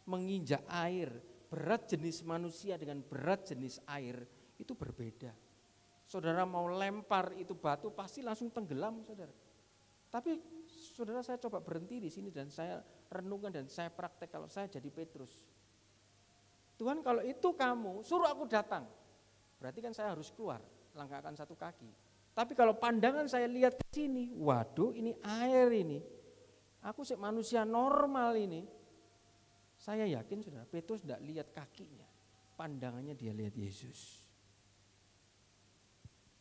Menginjak air, berat jenis manusia dengan berat jenis air itu berbeda. Saudara mau lempar itu batu pasti langsung tenggelam saudara. Tapi saudara, saya coba berhenti di sini dan saya renungkan dan saya praktek kalau saya jadi Petrus. Tuhan, kalau itu kamu suruh aku datang, berarti kan saya harus keluar, langkahkan satu kaki. Tapi kalau pandangan saya lihat ke sini, waduh ini air ini, aku sih manusia normal ini. Saya yakin saudara, Petrus tidak lihat kakinya, pandangannya dia lihat Yesus.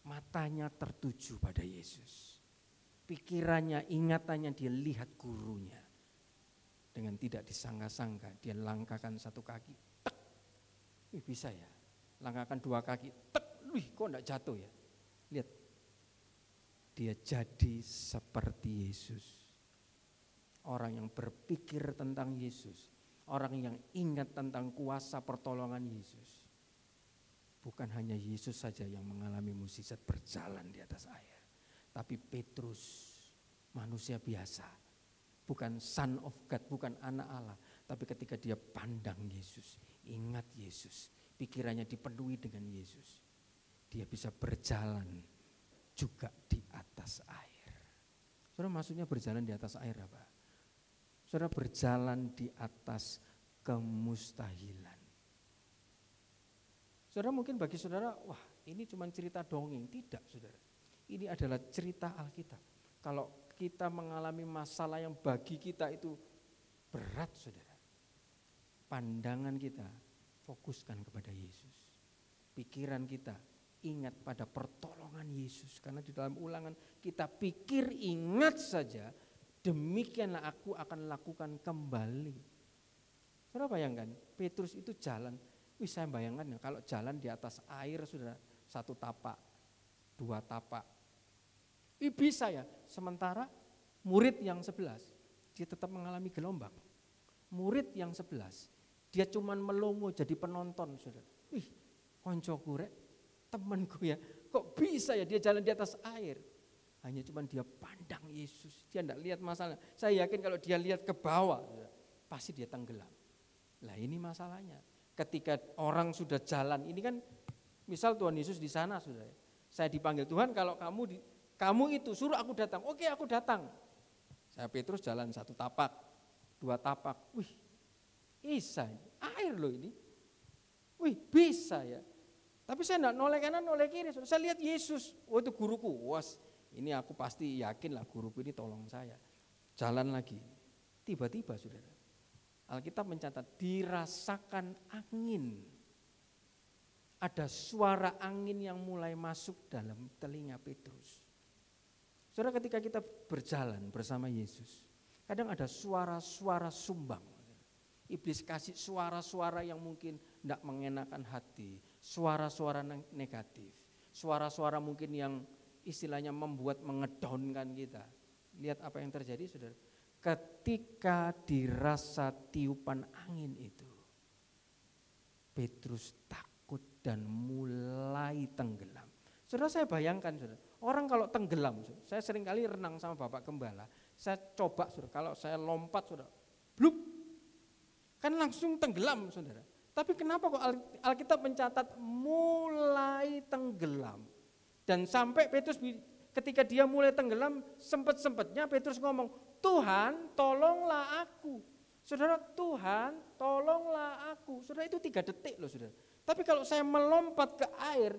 Matanya tertuju pada Yesus. Pikirannya, ingatannya dia lihat gurunya. Dengan tidak disangka-sangka dia langkahkan satu kaki, tek. Wih, bisa ya, langkahkan dua kaki, tek. Wih, kok enggak jatuh ya. Lihat, dia jadi seperti Yesus. Orang yang berpikir tentang Yesus, orang yang ingat tentang kuasa pertolongan Yesus. Bukan hanya Yesus saja yang mengalami mukjizat berjalan di atas air. Tapi Petrus, manusia biasa, bukan son of God, bukan anak Allah. Tapi ketika dia pandang Yesus, ingat Yesus, pikirannya dipenuhi dengan Yesus, dia bisa berjalan juga di atas air. Saudara, maksudnya berjalan di atas air apa? Saudara, berjalan di atas kemustahilan. Saudara, mungkin bagi saudara, wah ini cuma cerita dongeng. Tidak saudara, ini adalah cerita Alkitab. Kalau kita mengalami masalah yang bagi kita itu berat saudara, pandangan kita fokuskan kepada Yesus. Pikiran kita ingat pada pertolongan Yesus. Karena di dalam Ulangan kita pikir ingat saja, demikianlah aku akan lakukan kembali. Saudara bayangkan, Petrus itu jalan. Wih, saya bayangkan ya, kalau jalan di atas air sudah satu tapak, dua tapak. Wih, bisa ya. Sementara murid yang 11, dia tetap mengalami gelombang. Murid yang 11, dia cuman melongo jadi penonton saudara. Wih, koncoku rek, temanku ya, kok bisa ya dia jalan di atas air. Hanya cuman dia pandang Yesus, dia enggak lihat masalah. Saya yakin kalau dia lihat ke bawah, pasti dia tenggelam. Lah ini masalahnya. Ketika orang sudah jalan, ini kan misal Tuhan Yesus di sana sudah. Saya dipanggil Tuhan, kalau kamu itu suruh aku datang. Oke, aku datang. Saya Petrus jalan satu tapak, dua tapak. Wih, bisa ini. Air loh ini. Wih, bisa ya. Tapi saya enggak noleh kanan, noleh kiri. Saya lihat Yesus. Oh, itu guruku. Was, ini aku pasti yakin lah guruku ini tolong saya. Jalan lagi. Tiba-tiba saudara, Alkitab mencatat dirasakan angin. Ada suara angin yang mulai masuk dalam telinga Petrus. Saudara, ketika kita berjalan bersama Yesus, kadang ada suara-suara sumbang. Iblis kasih suara-suara yang mungkin tidak mengenakan hati, suara-suara negatif, suara-suara mungkin yang istilahnya membuat mengedownkan kita. Lihat apa yang terjadi saudara. Ketika dirasa tiupan angin itu, Petrus takut dan mulai tenggelam. Saudara, saya bayangkan saudara, orang kalau tenggelam, saudara, saya sering kali renang sama Bapak Gembala, saya coba saudara, kalau saya lompat saudara, blup, kan langsung tenggelam saudara. Tapi kenapa kok Alkitab mencatat mulai tenggelam? Dan sampai Petrus ketika dia mulai tenggelam, sempat-sempatnya Petrus ngomong, Tuhan tolonglah aku. Saudara, Tuhan tolonglah aku. Saudara, itu 3 detik loh saudara. Tapi kalau saya melompat ke air,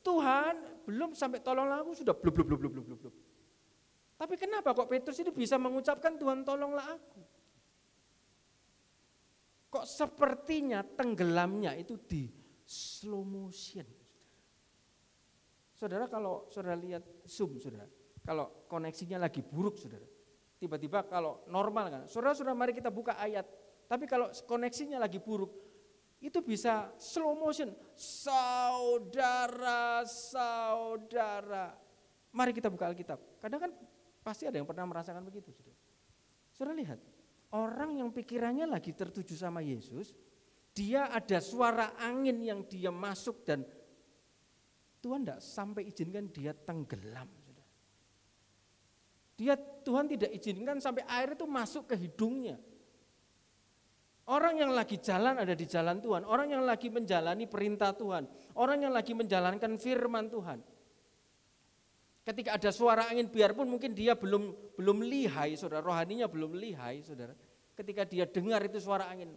Tuhan belum sampai tolonglah aku sudah blub blub blub blub blub blub. Tapi kenapa kok Petrus itu bisa mengucapkan Tuhan tolonglah aku? Kok sepertinya tenggelamnya itu di slow motion. Saudara, kalau saudara lihat Zoom saudara, kalau koneksinya lagi buruk saudara, tiba-tiba kalau normal kan, saudara mari kita buka ayat. Tapi kalau koneksinya lagi buruk, itu bisa slow motion. Saudara, mari kita buka Alkitab. Kadang kan pasti ada yang pernah merasakan begitu. Saudara lihat, orang yang pikirannya lagi tertuju sama Yesus, dia ada suara angin yang dia masuk dan Tuhan tidak sampai izinkan dia tenggelam. Tuhan tidak izinkan sampai air itu masuk ke hidungnya. Orang yang lagi jalan ada di jalan Tuhan, orang yang lagi menjalani perintah Tuhan, orang yang lagi menjalankan firman Tuhan. Ketika ada suara angin, biarpun mungkin dia belum lihai, saudara, rohaninya belum lihai, saudara. Ketika dia dengar itu suara angin.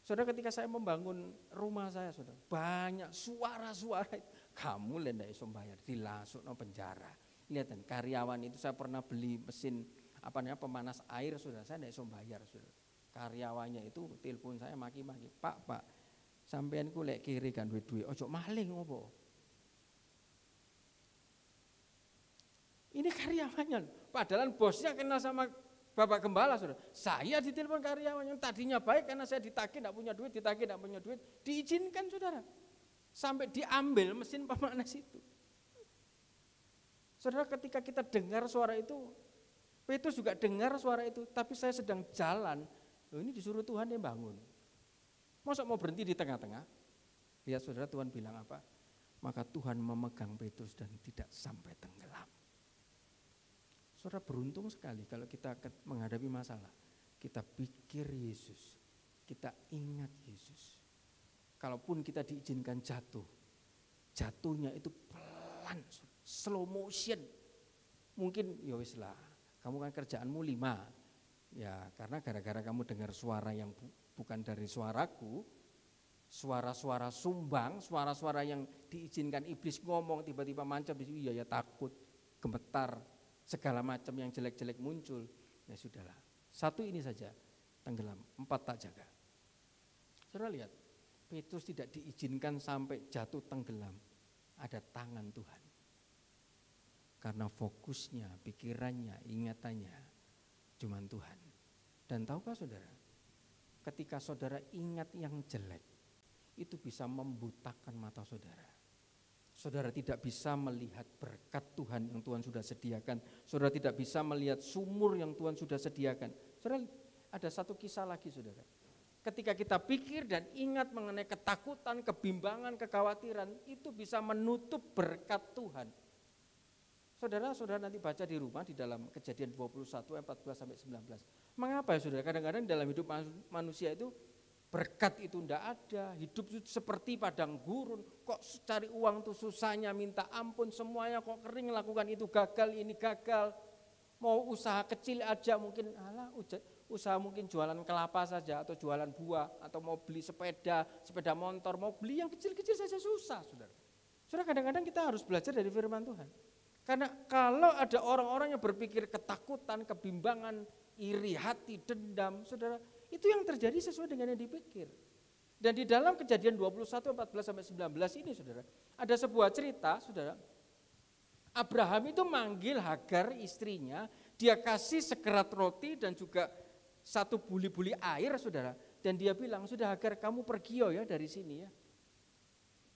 Saudara, ketika saya membangun rumah saya, saudara, banyak suara-suara. Kamu lenda iso bayar, dilasukno penjara. Lihat kan, karyawan itu saya pernah beli mesin pemanas air, saudara, saya tidak iso bayar, saudara. Karyawannya itu telepon saya maki-maki, Pak, sampean ku lek kiri kan duit-duit, ojo maling ngopo. Ini karyawannya, padahal bosnya kenal sama Bapak Gembala, saudara. Saya ditelepon karyawan yang tadinya baik karena saya ditagih tidak punya duit, diizinkan, saudara. Sampai diambil mesin pemanas itu. Saudara, ketika kita dengar suara itu, Petrus juga dengar suara itu, tapi saya sedang jalan. Loh, ini disuruh Tuhan yang bangun. Masa mau berhenti di tengah-tengah? Lihat saudara, Tuhan bilang apa? Maka Tuhan memegang Petrus dan tidak sampai tenggelam. Saudara, beruntung sekali kalau kita menghadapi masalah. Kita pikir Yesus, kita ingat Yesus. Kalaupun kita diizinkan jatuh, jatuhnya itu pelan, slow motion. Mungkin ya wis lah, kamu kan kerjaanmu 5. Ya karena gara-gara kamu dengar suara yang bukan dari suaraku, suara-suara sumbang, suara-suara yang diizinkan iblis ngomong, tiba-tiba mancap, iya ya takut, gemetar, segala macam yang jelek-jelek muncul. Ya sudahlah, 1 ini saja tenggelam, 4 tak jaga. Saudara lihat, Petrus tidak diizinkan sampai jatuh tenggelam, ada tangan Tuhan. Karena fokusnya, pikirannya, ingatannya cuman Tuhan. Dan tahukah saudara, ketika saudara ingat yang jelek, itu bisa membutakan mata saudara. Saudara tidak bisa melihat berkat Tuhan yang Tuhan sudah sediakan. Saudara tidak bisa melihat sumur yang Tuhan sudah sediakan. Saudara, ada satu kisah lagi, saudara. Ketika kita pikir dan ingat mengenai ketakutan, kebimbangan, kekhawatiran, itu bisa menutup berkat Tuhan. Saudara nanti baca di rumah di dalam Kejadian 21 ayat 14 sampai 19. Mengapa ya saudara? Kadang-kadang dalam hidup manusia itu berkat itu tidak ada, hidup itu seperti padang gurun, kok cari uang tuh susahnya minta ampun, semuanya kok kering, lakukan itu gagal, ini gagal. Mau usaha kecil aja mungkin usaha mungkin jualan kelapa saja atau jualan buah atau mau beli sepeda motor, mau beli yang kecil-kecil saja susah, saudara. Saudara, kadang-kadang kita harus belajar dari firman Tuhan. Karena kalau ada orang-orang yang berpikir ketakutan, kebimbangan, iri hati, dendam, saudara, itu yang terjadi sesuai dengan yang dipikir. Dan di dalam Kejadian 21, 14 sampai 19 ini, saudara, ada sebuah cerita, saudara. Abraham itu manggil Hagar istrinya, dia kasih sekerat roti dan juga 1 buli-buli air, saudara. Dan dia bilang, sudah Hagar, kamu pergi ya dari sini ya.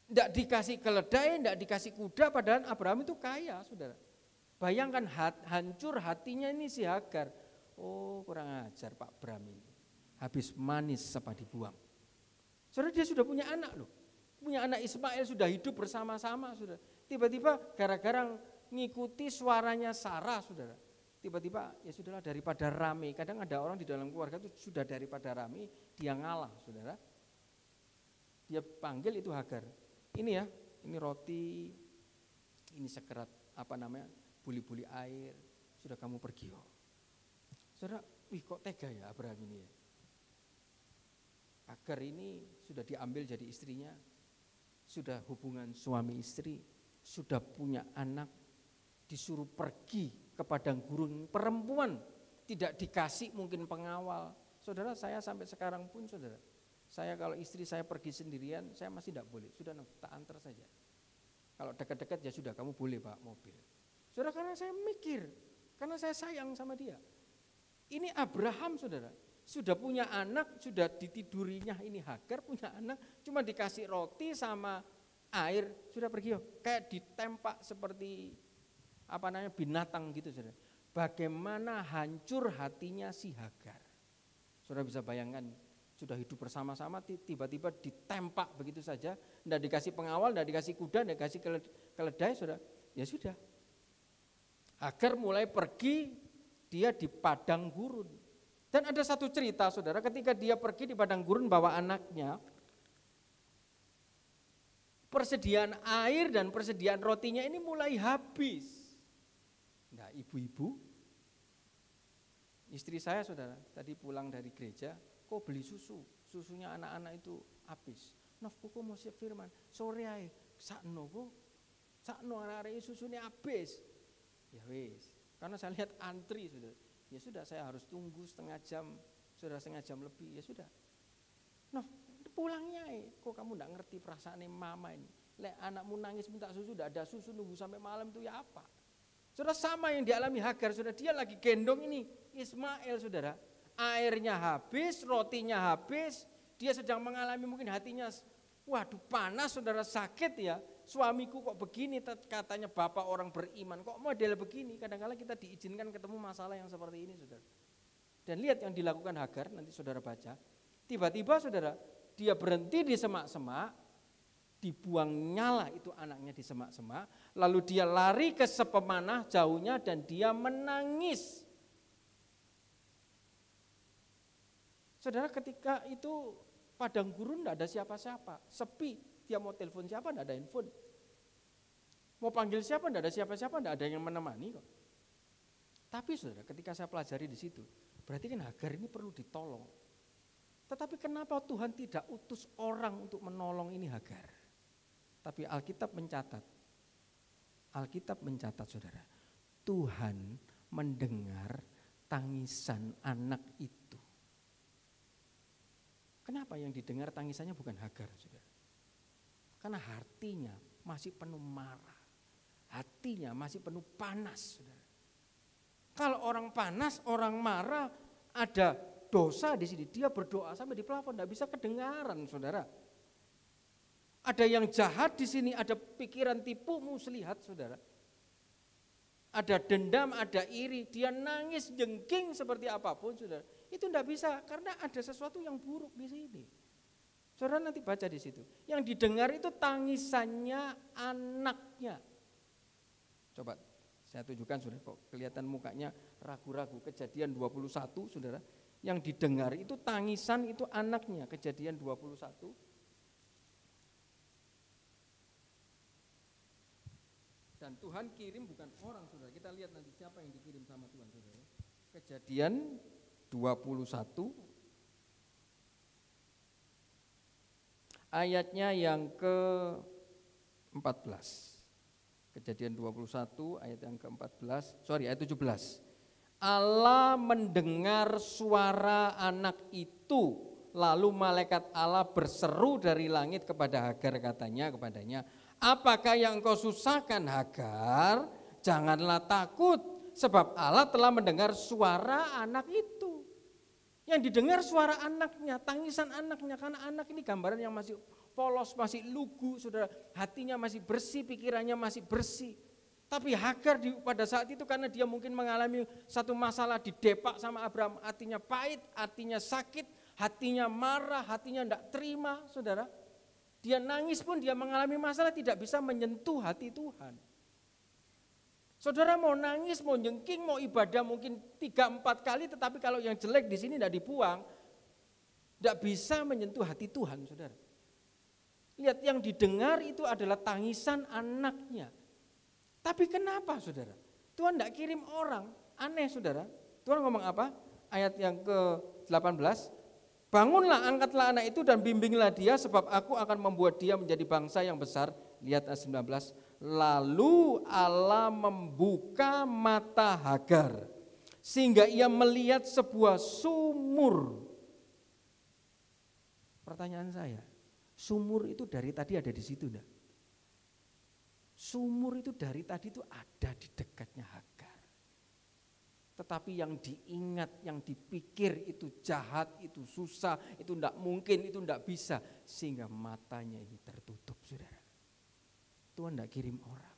Tidak dikasih keledai, tidak dikasih kuda, padahal Abraham itu kaya, saudara. Bayangkan hancur hatinya ini si Hagar. Oh, kurang ajar Pak Bram ini. Habis manis apa dibuang. Saudara, dia sudah punya anak loh. Punya anak Ismail, sudah hidup bersama-sama, saudara. Tiba-tiba gara-gara ngikuti suaranya Sarah, saudara. Tiba-tiba ya sudahlah, daripada rame. Kadang ada orang di dalam keluarga itu sudah daripada rame, dia ngalah, saudara. Dia panggil itu Hagar. Ini ya, ini roti, ini sekerat buli-buli air, sudah kamu pergi oh. Saudara, kok tega ya Abraham ini ya. Hagar ini sudah diambil jadi istrinya, sudah hubungan suami istri, sudah punya anak, disuruh pergi ke padang gurun, perempuan, tidak dikasih mungkin pengawal. Saudara, saya sampai sekarang pun saudara, saya kalau istri saya pergi sendirian, saya masih tidak boleh, sudah tak antar saja. Kalau dekat-dekat ya sudah, kamu boleh bawa mobil. Saudara, karena saya mikir, karena saya sayang sama dia. Ini Abraham, saudara, sudah punya anak, sudah ditidurinya ini Hagar punya anak, cuma dikasih roti sama air, sudah pergi. Kayak ditempak seperti binatang gitu, saudara. Bagaimana hancur hatinya si Hagar. Saudara bisa bayangkan, sudah hidup bersama-sama, tiba-tiba ditempak begitu saja, tidak dikasih pengawal, tidak dikasih kuda, tidak dikasih keledai, saudara. Ya sudah. Hagar mulai pergi, dia di padang gurun. Dan ada satu cerita, saudara, ketika dia pergi di padang gurun bawa anaknya, persediaan air dan persediaan rotinya ini mulai habis. Nah, ibu-ibu, istri saya, saudara, tadi pulang dari gereja, kok beli susu, susunya anak-anak itu habis. Nafku kok mau firman, sore ae, sakno anak-anak susunya habis. Ya wis, karena saya lihat antri, saudara. Ya sudah, saya harus tunggu setengah jam, sudah setengah jam lebih, ya sudah. Noh, pulangnya kok kamu enggak ngerti perasaan mama ini. Lek anakmu nangis minta susu, enggak ada susu, nunggu sampai malam itu ya apa? Saudara, sama yang dialami Hagar, saudara, dia lagi gendong ini Ismail, saudara. Airnya habis, rotinya habis, dia sedang mengalami mungkin hatinya, waduh panas, saudara, sakit ya. Suamiku kok begini, katanya bapak orang beriman, kok model begini. Kadang-kadang kita diizinkan ketemu masalah yang seperti ini, saudara. Dan lihat yang dilakukan Hagar, nanti saudara baca. Tiba-tiba, saudara, dia berhenti di semak-semak, dibuang nyala itu anaknya di semak-semak, lalu dia lari ke sepemanah jauhnya dan dia menangis. Saudara, ketika itu padang gurun tidak ada siapa-siapa, sepi. Dia mau telepon siapa, tidak ada handphone. Mau panggil siapa, tidak ada siapa-siapa, tidak ada yang menemani kok. Tapi saudara, ketika saya pelajari di situ, berarti kan Hagar ini perlu ditolong. Tetapi kenapa Tuhan tidak utus orang untuk menolong ini Hagar? Tapi Alkitab mencatat saudara, Tuhan mendengar tangisan anak itu. Kenapa yang didengar tangisannya bukan Hagar, saudara? Karena hatinya masih penuh marah, hatinya masih penuh panas, saudara. Kalau orang panas, orang marah, ada dosa di sini, dia berdoa sampai di plafon, tidak bisa kedengaran, saudara. Ada yang jahat di sini, ada pikiran tipu muslihat, saudara. Ada dendam, ada iri, dia nangis jengking seperti apapun, saudara. Itu tidak bisa karena ada sesuatu yang buruk di sini. Saudara nanti baca di situ. Yang didengar itu tangisannya anaknya. Coba saya tunjukkan, saudara, kok kelihatan mukanya ragu-ragu. Kejadian 21, saudara. Yang didengar itu tangisan itu anaknya. Kejadian 21. Dan Tuhan kirim bukan orang, saudara. Kita lihat nanti siapa yang dikirim sama Tuhan, saudara. Kejadian 21 ayatnya yang ke-14. Kejadian 21 ayat yang ke-14, ayat 17. Allah mendengar suara anak itu, lalu malaikat Allah berseru dari langit kepada Hagar, katanya kepadanya, apakah yang kau susahkan Hagar? Janganlah takut, sebab Allah telah mendengar suara anak itu. Yang didengar suara anaknya, tangisan anaknya, karena anak ini gambaran yang masih polos, masih lugu, saudara, hatinya masih bersih, pikirannya masih bersih. Tapi Hagar pada saat itu karena dia mungkin mengalami satu masalah didepak sama Abraham, hatinya pahit, hatinya sakit, hatinya marah, hatinya tidak terima, saudara. Dia nangis pun dia mengalami masalah tidak bisa menyentuh hati Tuhan. Saudara mau nangis, mau jengking, mau ibadah mungkin 3-4 kali, tetapi kalau yang jelek di sini tidak dibuang, tidak bisa menyentuh hati Tuhan, saudara. Lihat, yang didengar itu adalah tangisan anaknya. Tapi kenapa, saudara? Tuhan tidak kirim orang, aneh, saudara. Tuhan ngomong apa? Ayat yang ke-18, bangunlah, angkatlah anak itu dan bimbinglah dia, sebab aku akan membuat dia menjadi bangsa yang besar. Lihat ayat 19. Lalu Allah membuka mata Hagar sehingga ia melihat sebuah sumur. Pertanyaan saya, sumur itu dari tadi ada di situ enggak? Sumur itu dari tadi itu ada di dekatnya Hagar. Tetapi yang diingat, yang dipikir itu jahat, itu susah, itu tidak mungkin, itu tidak bisa. Sehingga matanya ini tertutup, saudara. Tuhan tidak kirim orang.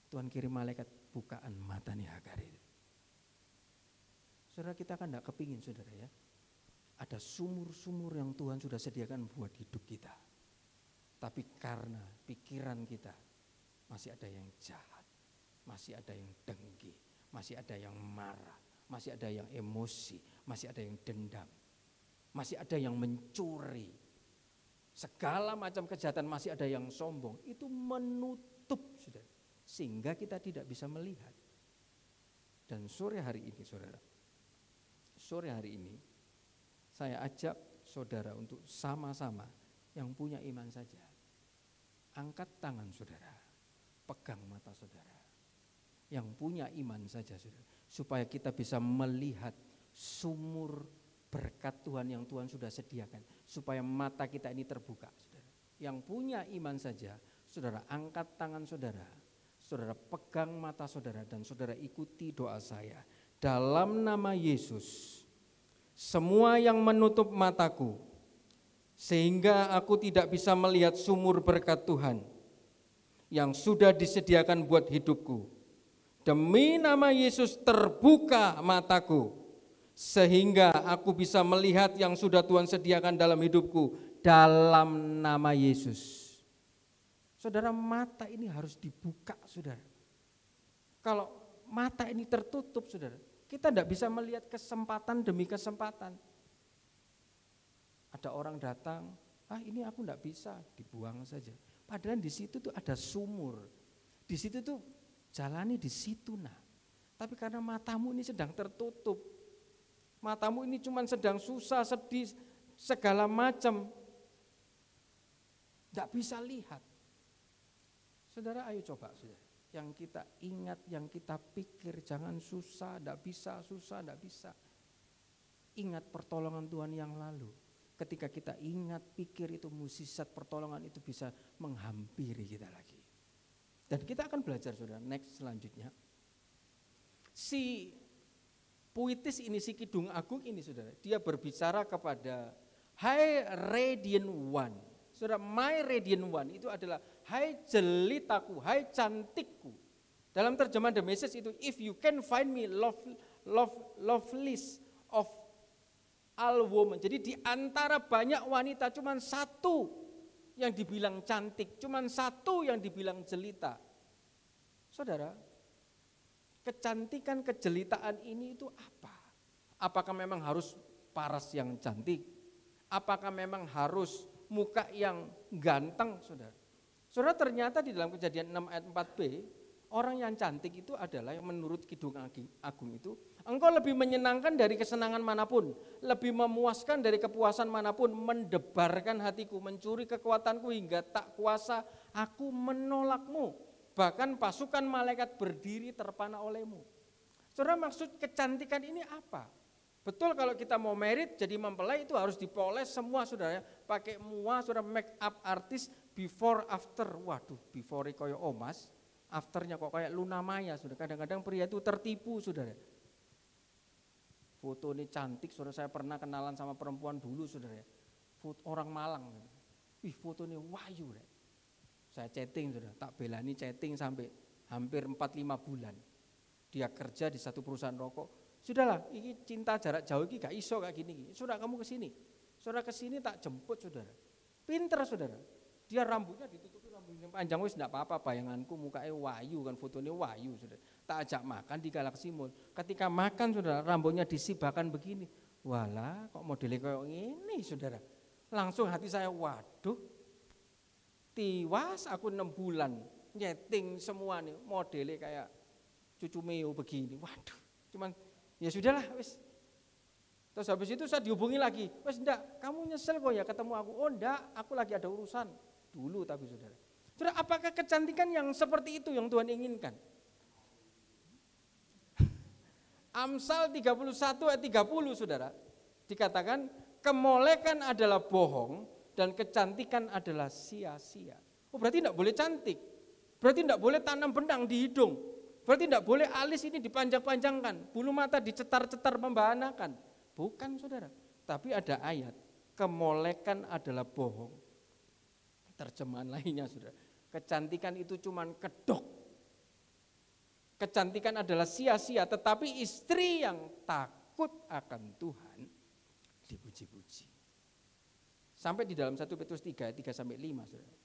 Tuhan kirim malaikat, bukaan matanya Hagar itu. Saudara, kita kan tidak kepingin, saudara ya. Ada sumur-sumur yang Tuhan sudah sediakan buat hidup kita. Tapi karena pikiran kita masih ada yang jahat, masih ada yang dengki, masih ada yang marah, masih ada yang emosi, masih ada yang dendam, masih ada yang mencuri. Segala macam kejahatan, masih ada yang sombong. Itu menutup, saudara, sehingga kita tidak bisa melihat. Dan sore hari ini, saudara, sore hari ini saya ajak saudara untuk sama-sama yang punya iman saja. Angkat tangan saudara, pegang mata saudara. Yang punya iman saja saudara, supaya kita bisa melihat sumur berkat Tuhan yang Tuhan sudah sediakan, supaya mata kita ini terbuka saudara. Yang punya iman saja, saudara angkat tangan saudara, saudara pegang mata saudara, dan saudara ikuti doa saya. Dalam nama Yesus, semua yang menutup mataku sehingga aku tidak bisa melihat sumur berkat Tuhan yang sudah disediakan buat hidupku, demi nama Yesus terbuka mataku sehingga aku bisa melihat yang sudah Tuhan sediakan dalam hidupku, dalam nama Yesus. Saudara, mata ini harus dibuka, saudara. Kalau mata ini tertutup, saudara, kita tidak bisa melihat kesempatan demi kesempatan. Ada orang datang, ini aku tidak bisa, dibuang saja. Padahal di situ tuh ada sumur, di situ tuh jalani di situ nah. Tapi karena matamu ini sedang tertutup, matamu ini cuma sedang susah, sedih, segala macam, tidak bisa lihat. Saudara, ayo coba saudara. Yang kita ingat, yang kita pikir, jangan susah, tidak bisa, susah, tidak bisa. Ingat pertolongan Tuhan yang lalu. Ketika kita ingat, pikir itu mukjizat pertolongan itu bisa menghampiri kita lagi. Dan kita akan belajar saudara, next selanjutnya. Si puitis ini, si Kidung Agung ini saudara, dia berbicara kepada Hai Radiant One. Saudara, my Radiant One itu adalah hai jelitaku, hai cantikku. Dalam terjemahan The Message itu, if you can find me loveliest of all women. Jadi di antara banyak wanita cuma satu yang dibilang cantik, cuma satu yang dibilang jelita. Saudara, kecantikan, kejelitaan ini itu apa? Apakah memang harus paras yang cantik? Apakah memang harus muka yang ganteng, saudara? Saudara, ternyata di dalam Kejadian 6 ayat 4b, orang yang cantik itu adalah yang menurut Kidung Agung itu, engkau lebih menyenangkan dari kesenangan manapun, lebih memuaskan dari kepuasan manapun, mendebarkan hatiku, mencuri kekuatanku hingga tak kuasa aku menolakmu. Bahkan pasukan malaikat berdiri terpana olehmu. Saudara, maksud kecantikan ini apa? Betul, kalau kita mau merit jadi mempelai itu harus dipoles semua saudara, pakai mua, saudara, make up artist, before after. Waduh, before koyo omas, afternya kok kayak Luna Maya, saudara. Kadang-kadang pria itu tertipu, saudara. Foto ini cantik, saudara, saya pernah kenalan sama perempuan dulu, saudara. Foto orang Malang, saudara. Wih, foto ini wahyu, saudara. Saya chatting, saudara, tak belani chatting sampai hampir 4-5 bulan. Dia kerja di satu perusahaan rokok. Sudahlah, ini cinta jarak jauh ini gak iso kayak gini. Saudara, kamu kesini. Saudara kesini tak jemput, saudara. Pinter, saudara. Dia rambutnya ditutupi, rambutnya panjang, wis enggak apa-apa, bayanganku mukanya wahyu kan, fotonya wahyu, saudara. Tak ajak makan di Galaxy Mall. Ketika makan, saudara, rambutnya disibakan begini. Walah, kok modelnya kayak ini, saudara. Langsung hati saya, waduh, tiwas aku 6 bulan nyeting semua nih, modelnya kayak cucu Meo begini. Waduh, cuman ya sudahlah, wis. Terus habis itu saya dihubungi lagi, wis enggak, kamu nyesel kok ya ketemu aku. Oh enggak, aku lagi ada urusan. Dulu tapi saudara. Saudara, apakah kecantikan yang seperti itu yang Tuhan inginkan? Amsal 31 ayat 30 saudara, dikatakan kemolekan adalah bohong dan kecantikan adalah sia-sia. Oh berarti enggak boleh cantik, berarti enggak boleh tanam benang di hidung, Berarti tidak boleh alis ini dipanjang-panjangkan, bulu mata dicetar-cetar membahanakan. Bukan saudara, tapi ada ayat, kemolekan adalah bohong. Terjemahan lainnya saudara, kecantikan itu cuman kedok. Kecantikan adalah sia-sia, tetapi istri yang takut akan Tuhan dipuji-puji. Sampai di dalam 1 Petrus 3, 3-5 saudara.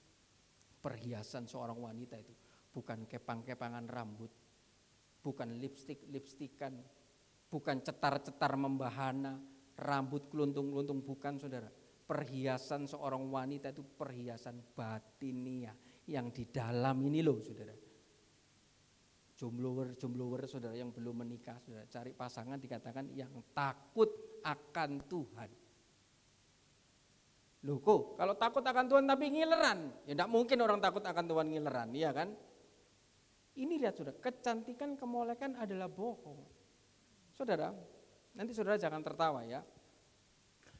Perhiasan seorang wanita itu bukan kepang-kepangan rambut, bukan lipstik-lipstikan, bukan cetar-cetar membahana, rambut keluntung-keluntung, bukan saudara. Perhiasan seorang wanita itu perhiasan batinia yang di dalam ini loh saudara. Jomblower saudara yang belum menikah, saudara cari pasangan dikatakan yang takut akan Tuhan. Loh kok kalau takut akan Tuhan tapi ngileran, ya tidak mungkin orang takut akan Tuhan ngileran, iya kan? Ini lihat saudara, kecantikan kemolekan adalah bohong. Saudara, nanti saudara jangan tertawa ya.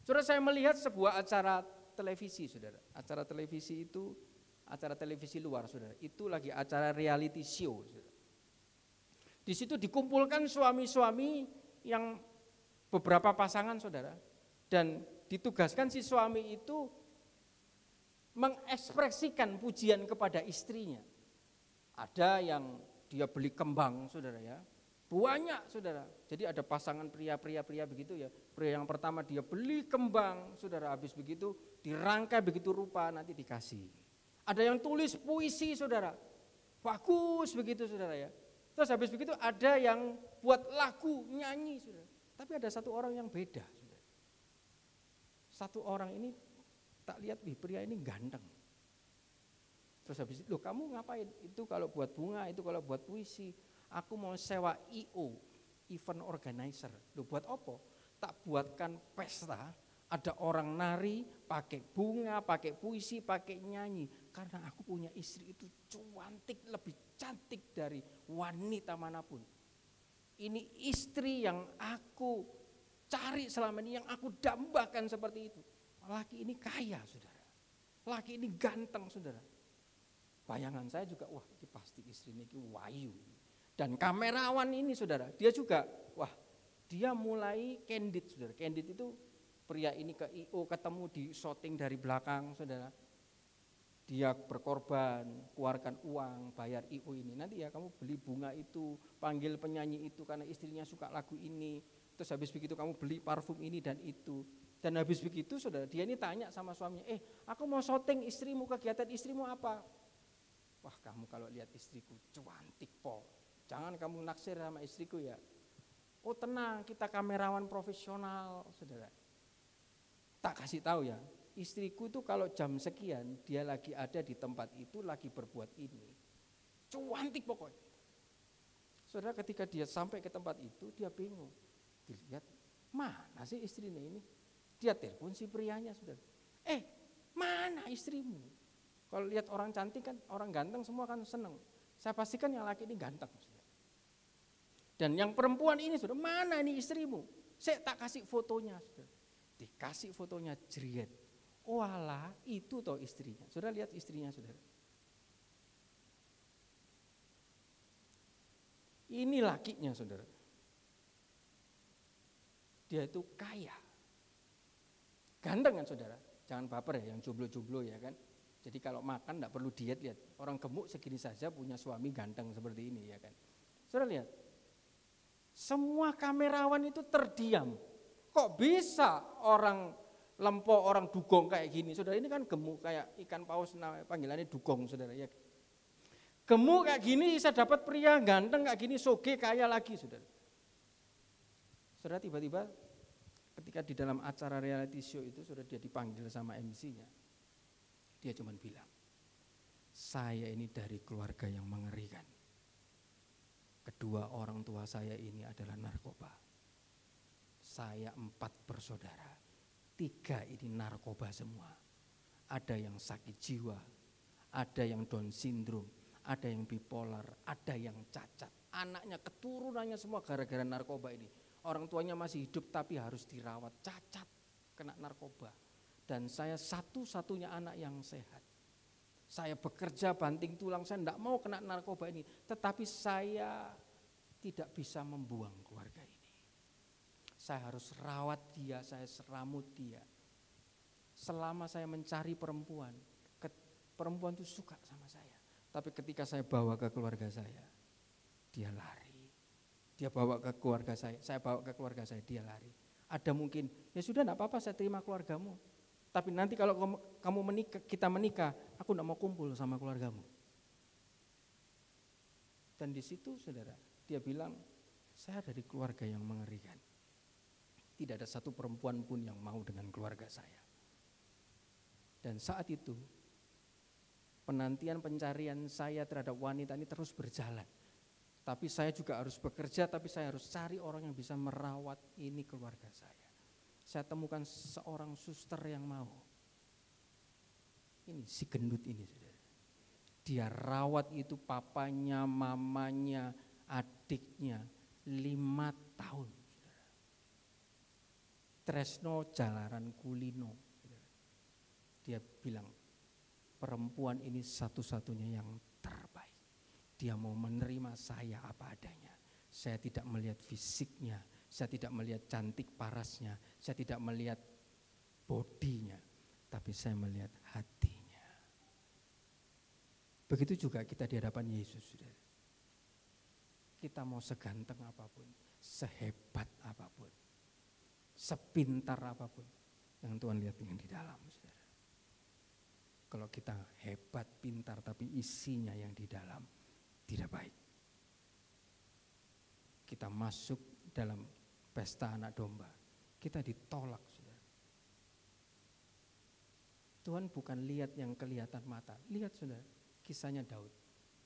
Saudara, saya melihat sebuah acara televisi saudara. Acara televisi itu, acara televisi luar saudara. Itu lagi acara reality show saudara. Di situ dikumpulkan suami-suami yang beberapa pasangan saudara. Dan ditugaskan si suami itu mengekspresikan pujian kepada istrinya. Ada yang dia beli kembang saudara ya, banyak saudara. Jadi ada pasangan pria begitu ya. Pria yang pertama dia beli kembang saudara, habis begitu dirangkai begitu rupa nanti dikasih. Ada yang tulis puisi saudara, bagus begitu saudara ya. Terus habis begitu ada yang buat lagu nyanyi saudara. Tapi ada satu orang yang beda saudara. Satu orang ini tak lihat, pria ini ganteng. Terus habis itu, loh kamu ngapain? Itu kalau buat bunga, itu kalau buat puisi. Aku mau sewa IO, event organizer. Loh buat apa? Tak buatkan pesta, ada orang nari, pakai bunga, pakai puisi, pakai nyanyi. Karena aku punya istri itu cantik, lebih cantik dari wanita manapun. Ini istri yang aku cari selama ini, yang aku dambakan seperti itu. Laki ini kaya saudara, laki ini ganteng saudara. Bayangan saya juga, wah ini pasti istri ini wayu. Dan kamerawan ini saudara, dia juga, wah dia mulai candid saudara. Candid itu pria ini ke IO ketemu di shooting dari belakang saudara. Dia berkorban, keluarkan uang, bayar IO ini. Nanti ya kamu beli bunga itu, panggil penyanyi itu karena istrinya suka lagu ini. Terus habis begitu kamu beli parfum ini dan itu. Dan habis begitu saudara, dia ini tanya sama suaminya, aku mau syuting istrimu, kegiatan istrimu apa? Wah kamu kalau lihat istriku cantik po, jangan kamu naksir sama istriku ya. Oh tenang, kita kamerawan profesional saudara. Tak kasih tahu ya, istriku tuh kalau jam sekian dia lagi ada di tempat itu lagi berbuat ini. Cantik pokoknya. Saudara ketika dia sampai ke tempat itu dia bingung. Dilihat, mana sih istrinya ini? Dia telepon si prianya saudara. Mana istrimu? Kalau lihat orang cantik kan, orang ganteng semua kan seneng. Saya pastikan yang laki ini ganteng saudara. Dan yang perempuan ini saudara, mana ini istrimu? Saya tak kasih fotonya saudara. Dikasih fotonya jeriet. Oh alah, itu toh istrinya. Saudara lihat istrinya saudara. Ini lakinya saudara. Dia itu kaya. Ganteng kan saudara. Jangan baper ya yang jomblo-jomblo ya kan. Jadi kalau makan tidak perlu diet, lihat. Orang gemuk segini saja punya suami ganteng seperti ini ya kan. Saudara lihat. Semua kamerawan itu terdiam. Kok bisa orang lempok, orang dugong kayak gini. Saudara ini kan gemuk kayak ikan paus, panggilannya dugong saudara ya. Gemuk kayak gini bisa dapat pria ganteng kayak gini, soge kaya lagi saudara. Saudara tiba-tiba ketika di dalam acara reality show itu saudara dia dipanggil sama MC-nya. Dia cuma bilang, saya ini dari keluarga yang mengerikan. Kedua orang tua saya ini adalah narkoba. Saya 4 bersaudara, 3 ini narkoba semua. Ada yang sakit jiwa, ada yang Down syndrome, ada yang bipolar, ada yang cacat. Anaknya, keturunannya semua gara-gara narkoba ini. Orang tuanya masih hidup tapi harus dirawat, cacat, kena narkoba. Dan saya satu-satunya anak yang sehat. Saya bekerja banting tulang, saya tidak mau kena narkoba ini. Tetapi saya tidak bisa membuang keluarga ini. Saya harus rawat dia, saya seramut dia. Selama saya mencari perempuan, perempuan itu suka sama saya. Tapi ketika saya bawa ke keluarga saya, dia lari. Dia bawa ke keluarga saya bawa ke keluarga saya, dia lari. Ada mungkin, ya sudah enggak apa-apa, saya terima keluargamu. Tapi nanti kalau kamu menikah, kita menikah, aku enggak mau kumpul sama keluargamu. Dan di situ saudara, dia bilang, saya dari keluarga yang mengerikan. Tidak ada satu perempuan pun yang mau dengan keluarga saya. Dan saat itu, penantian pencarian saya terhadap wanita ini terus berjalan. Tapi saya juga harus bekerja, tapi saya harus cari orang yang bisa merawat ini keluarga saya. Saya temukan seorang suster yang mau. Ini si gendut ini, saudara. Dia rawat itu papanya, mamanya, adiknya 5 tahun. Saudara. Tresno Jalaran Kulino. Saudara. Dia bilang, perempuan ini satu-satunya yang terbaik. Dia mau menerima saya apa adanya. Saya tidak melihat fisiknya, saya tidak melihat cantik parasnya, saya tidak melihat bodinya, tapi saya melihat hatinya. Begitu juga kita di hadapan Yesus, saudara. Kita mau seganteng apapun, sehebat apapun, sepintar apapun, yang Tuhan lihat dengan di dalam, saudara. Kalau kita hebat, pintar, tapi isinya yang di dalam tidak baik. Kita masuk dalam pesta anak domba, kita ditolak, saudara. Tuhan bukan lihat yang kelihatan mata, lihat saudara, kisahnya Daud.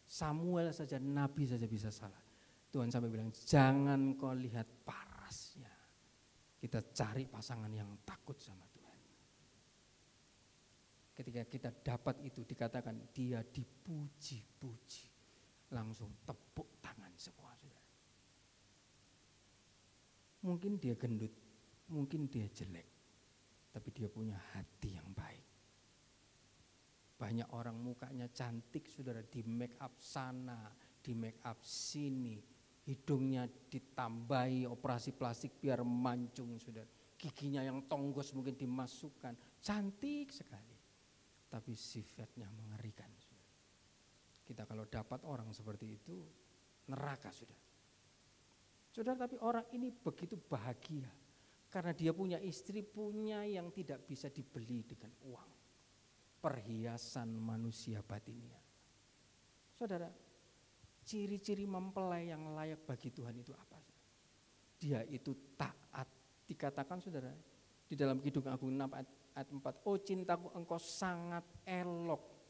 Samuel saja, nabi saja bisa salah. Tuhan sampai bilang, jangan kau lihat parasnya. Kita cari pasangan yang takut sama Tuhan. Ketika kita dapat itu, dikatakan dia dipuji-puji. Langsung tepuk tangan semua, saudara. Mungkin dia gendut, mungkin dia jelek, tapi dia punya hati yang baik. Banyak orang mukanya cantik, saudara, di make up sana, di make up sini, hidungnya ditambahi operasi plastik biar mancung, saudara. Giginya yang tonggos mungkin dimasukkan, cantik sekali, tapi sifatnya mengerikan, saudara. Kita kalau dapat orang seperti itu, neraka, saudara. Saudara, tapi orang ini begitu bahagia karena dia punya istri, punya yang tidak bisa dibeli dengan uang. Perhiasan manusia batinnya. Saudara, ciri-ciri mempelai yang layak bagi Tuhan itu apa? Dia itu taat. Dikatakan, saudara, di dalam Kidung Agung 6 ayat 4, oh cintaku engkau sangat elok.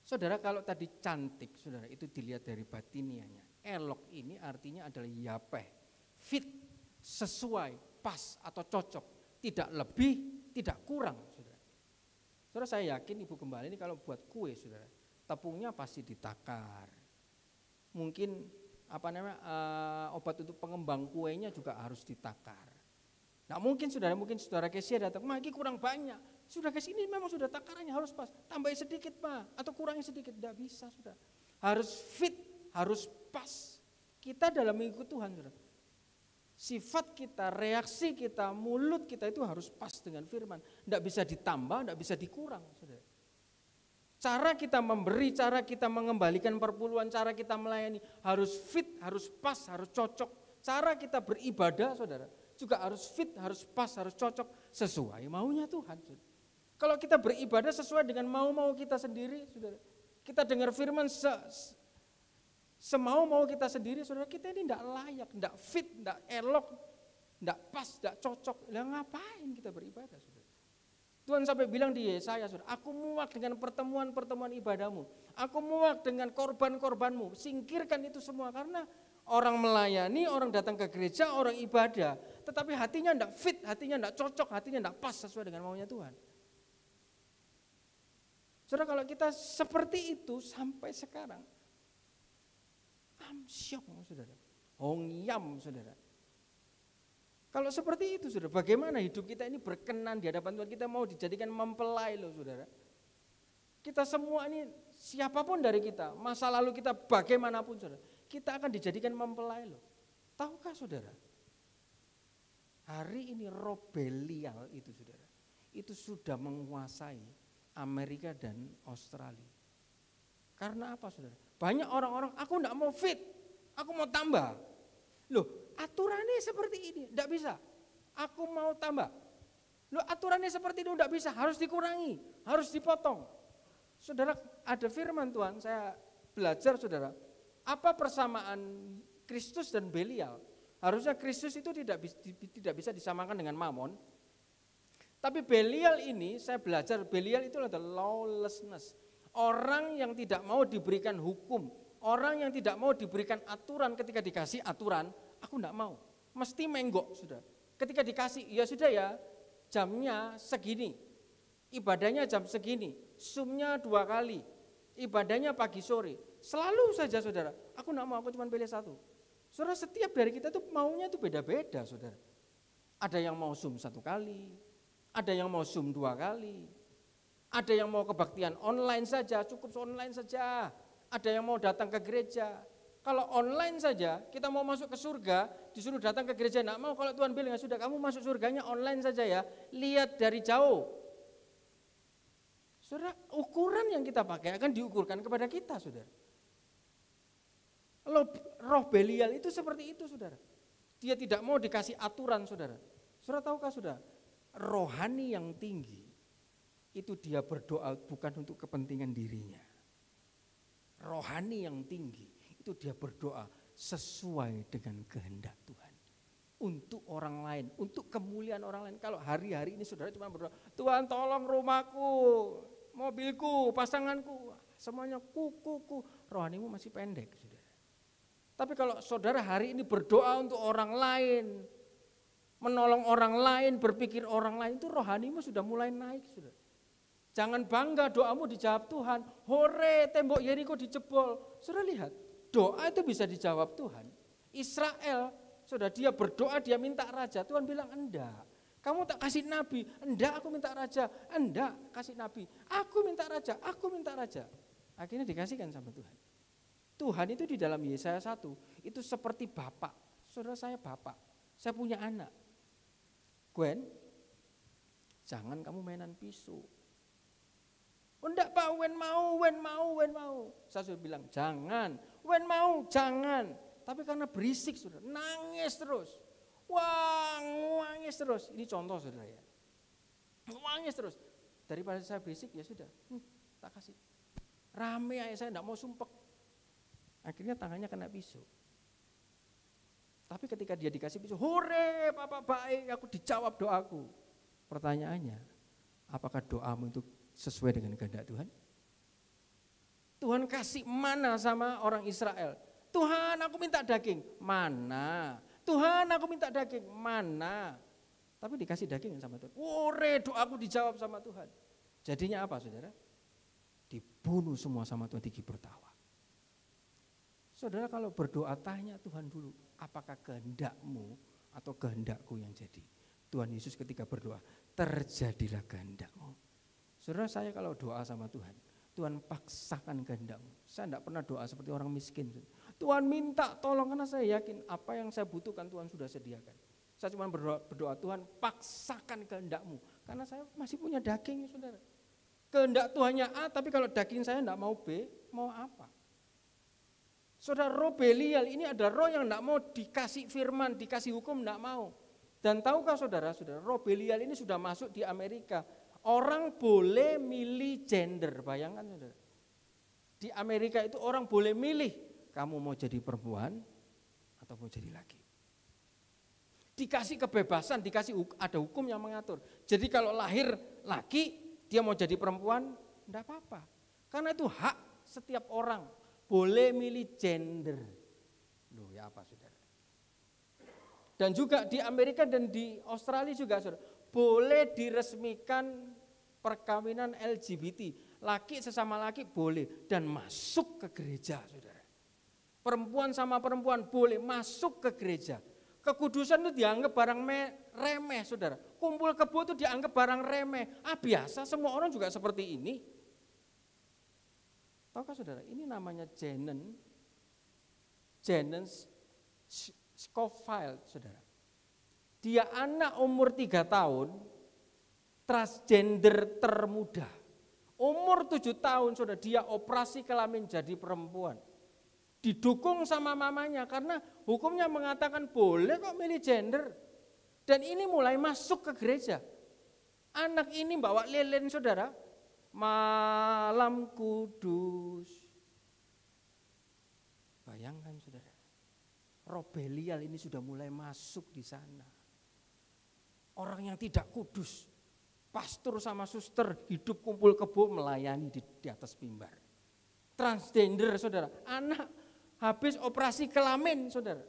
Saudara, kalau tadi cantik, saudara, itu dilihat dari batinianya. Elok ini artinya adalah yapeh, fit, sesuai, pas atau cocok, tidak lebih, tidak kurang, saudara. Saudara, saya yakin Ibu Gembala ini kalau buat kue, saudara, tepungnya pasti ditakar. Mungkin obat untuk pengembang kuenya juga harus ditakar. Nah, mungkin saudara Kesia datang, "Ma, ini kurang banyak." Sudah ke sini memang sudah takarannya harus pas, tambahin sedikit, Pak, atau kurangi sedikit, tidak bisa, sudah. Harus fit, harus pas. Kita dalam mengikut Tuhan, saudara. Sifat kita, reaksi kita, mulut kita itu harus pas dengan firman. Tidak bisa ditambah, tidak bisa dikurang, saudara. Cara kita memberi, cara kita mengembalikan perpuluhan, cara kita melayani harus fit, harus pas, harus cocok. Cara kita beribadah, saudara, juga harus fit, harus pas, harus cocok sesuai maunya Tuhan, saudara. Kalau kita beribadah sesuai dengan mau-mau kita sendiri, saudara, kita dengar firman semau-mau kita sendiri, saudara, kita ini tidak layak, tidak fit, tidak elok, tidak pas, tidak cocok. Lah ngapain kita beribadah, saudara? Tuhan sampai bilang di Yesaya, saudara, aku muak dengan pertemuan-pertemuan ibadahmu, aku muak dengan korban-korbanmu, singkirkan itu semua. Karena orang melayani, orang datang ke gereja, orang ibadah, tetapi hatinya tidak fit, hatinya tidak cocok, hatinya tidak pas sesuai dengan maunya Tuhan. Saudara, kalau kita seperti itu sampai sekarang, amsyong, saudara, hongyam, saudara. Kalau seperti itu, saudara, bagaimana hidup kita ini berkenan di hadapan Tuhan? Kita mau dijadikan mempelai loh, saudara. Kita semua ini, siapapun dari kita, masa lalu kita bagaimanapun saudara, kita akan dijadikan mempelai loh. Tahukah saudara? Hari ini roh Belial itu saudara, itu sudah menguasai Amerika dan Australia. Karena apa saudara? Banyak orang-orang, aku enggak mau fit, aku mau tambah. Loh, aturannya seperti ini, enggak bisa. Aku mau tambah. Loh, aturannya seperti itu enggak bisa, harus dikurangi, harus dipotong. Saudara, ada firman Tuhan, saya belajar saudara, apa persamaan Kristus dan Belial? Harusnya Kristus itu tidak bisa disamakan dengan Mamon. Tapi Belial ini, saya belajar, Belial itu adalah lawlessness. Orang yang tidak mau diberikan hukum, orang yang tidak mau diberikan aturan, ketika dikasih aturan, aku enggak mau. Mesti menggok, sudah. Ketika dikasih, ya sudah ya, jamnya segini, ibadahnya jam segini, Zoom-nya 2 kali, ibadahnya pagi sore. Selalu saja saudara, aku enggak mau, aku cuma pilih satu. Saudara, setiap dari kita tuh maunya tuh beda-beda saudara. Ada yang mau Zoom 1 kali, ada yang mau Zoom 2 kali, ada yang mau kebaktian online saja, cukup online saja, ada yang mau datang ke gereja. Kalau online saja, kita mau masuk ke surga, disuruh datang ke gereja, enggak mau. Kalau Tuhan bilang, ya sudah kamu masuk surganya online saja ya, lihat dari jauh. Saudara, ukuran yang kita pakai akan diukurkan kepada kita, saudara. Roh Belial itu seperti itu, saudara. Dia tidak mau dikasih aturan, saudara. Saudara tahukah, saudara? Rohani yang tinggi, itu dia berdoa bukan untuk kepentingan dirinya. Rohani yang tinggi, itu dia berdoa sesuai dengan kehendak Tuhan. Untuk orang lain, untuk kemuliaan orang lain. Kalau hari-hari ini saudara cuma berdoa, Tuhan tolong rumahku, mobilku, pasanganku, semuanya ku. Rohanimu masih pendek, saudara. Tapi kalau saudara hari ini berdoa untuk orang lain, menolong orang lain, berpikir orang lain, itu rohanimu sudah mulai naik, saudara. Jangan bangga doamu dijawab Tuhan. Hore, tembok Yeriko dijebol. Saudara lihat, doa itu bisa dijawab Tuhan. Israel, saudara, dia berdoa, dia minta raja. Tuhan bilang, enggak. Kamu tak kasih nabi, enggak aku minta raja. Enggak, kasih nabi. Aku minta raja, aku minta raja. Akhirnya dikasihkan sama Tuhan. Tuhan itu di dalam Yesaya 1, itu seperti bapak. Saudara, saya bapak, saya punya anak. Gwen, jangan kamu mainan pisau. Enggak Pak, Wen mau. Saya sudah bilang, jangan. Wen mau, jangan. Tapi karena berisik, saudara, nangis terus. Nangis terus. Ini contoh, saudara ya. Nangis terus. Daripada saya berisik, ya sudah, tak kasih. Rame aja, saya enggak mau sumpek. Akhirnya tangannya kena pisau. Tapi ketika dia dikasih pisau, hore, Bapak baik, aku dijawab doaku. Pertanyaannya, apakah doamu itu sesuai dengan kehendak Tuhan? Tuhan kasih mana sama orang Israel? Tuhan, aku minta daging. Mana? Tuhan, aku minta daging. Mana? Tapi dikasih daging sama Tuhan. Hore, doaku dijawab sama Tuhan. Jadinya apa, saudara? Dibunuh semua sama Tuhan, digibur tawa. Saudara, kalau berdoa tanya Tuhan dulu, apakah kehendakmu atau kehendakku yang jadi? Tuhan Yesus ketika berdoa, terjadilah kehendakmu. Saudara, saya kalau doa sama Tuhan, Tuhan paksakan kehendakmu. Saya tidak pernah doa seperti orang miskin. Tuhan minta tolong, karena saya yakin apa yang saya butuhkan Tuhan sudah sediakan. Saya cuma berdoa, Tuhan paksakan kehendakmu. Karena saya masih punya daging, saudara. Kehendak Tuhannya A, tapi kalau daging saya tidak mau B, mau apa? Saudara, roh Belial ini ada roh yang tidak mau dikasih firman, dikasih hukum, tidak mau. Dan tahukah saudara, roh Belial ini sudah masuk di Amerika. Orang boleh milih gender, bayangkan saudara. Di Amerika itu orang boleh milih, kamu mau jadi perempuan atau mau jadi laki. Dikasih kebebasan, ada hukum yang mengatur. Jadi kalau lahir laki, dia mau jadi perempuan, enggak apa-apa. Karena itu hak setiap orang, boleh milih gender. Loh ya apa saudara? Dan juga di Amerika dan di Australia juga saudara, boleh diresmikan perkawinan LGBT. Laki sesama laki boleh dan masuk ke gereja, saudara. Perempuan sama perempuan boleh masuk ke gereja. Kekudusan itu dianggap barang remeh, saudara. Kumpul kebo itu dianggap barang remeh. Biasa, semua orang juga seperti ini. Tahukah saudara, ini namanya Janen Scofield, saudara. Dia anak umur 3 tahun, transgender termuda. Umur 7 tahun, saudara, dia operasi kelamin jadi perempuan. Didukung sama mamanya karena hukumnya mengatakan boleh kok milih gender. Dan ini mulai masuk ke gereja. Anak ini bawa lilin, saudara. Malam kudus. Bayangkan, saudara. Roh Belial ini sudah mulai masuk di sana. Orang yang tidak kudus, pastor sama suster hidup kumpul kebo melayani di atas mimbar. Transgender, saudara, anak habis operasi kelamin, saudara.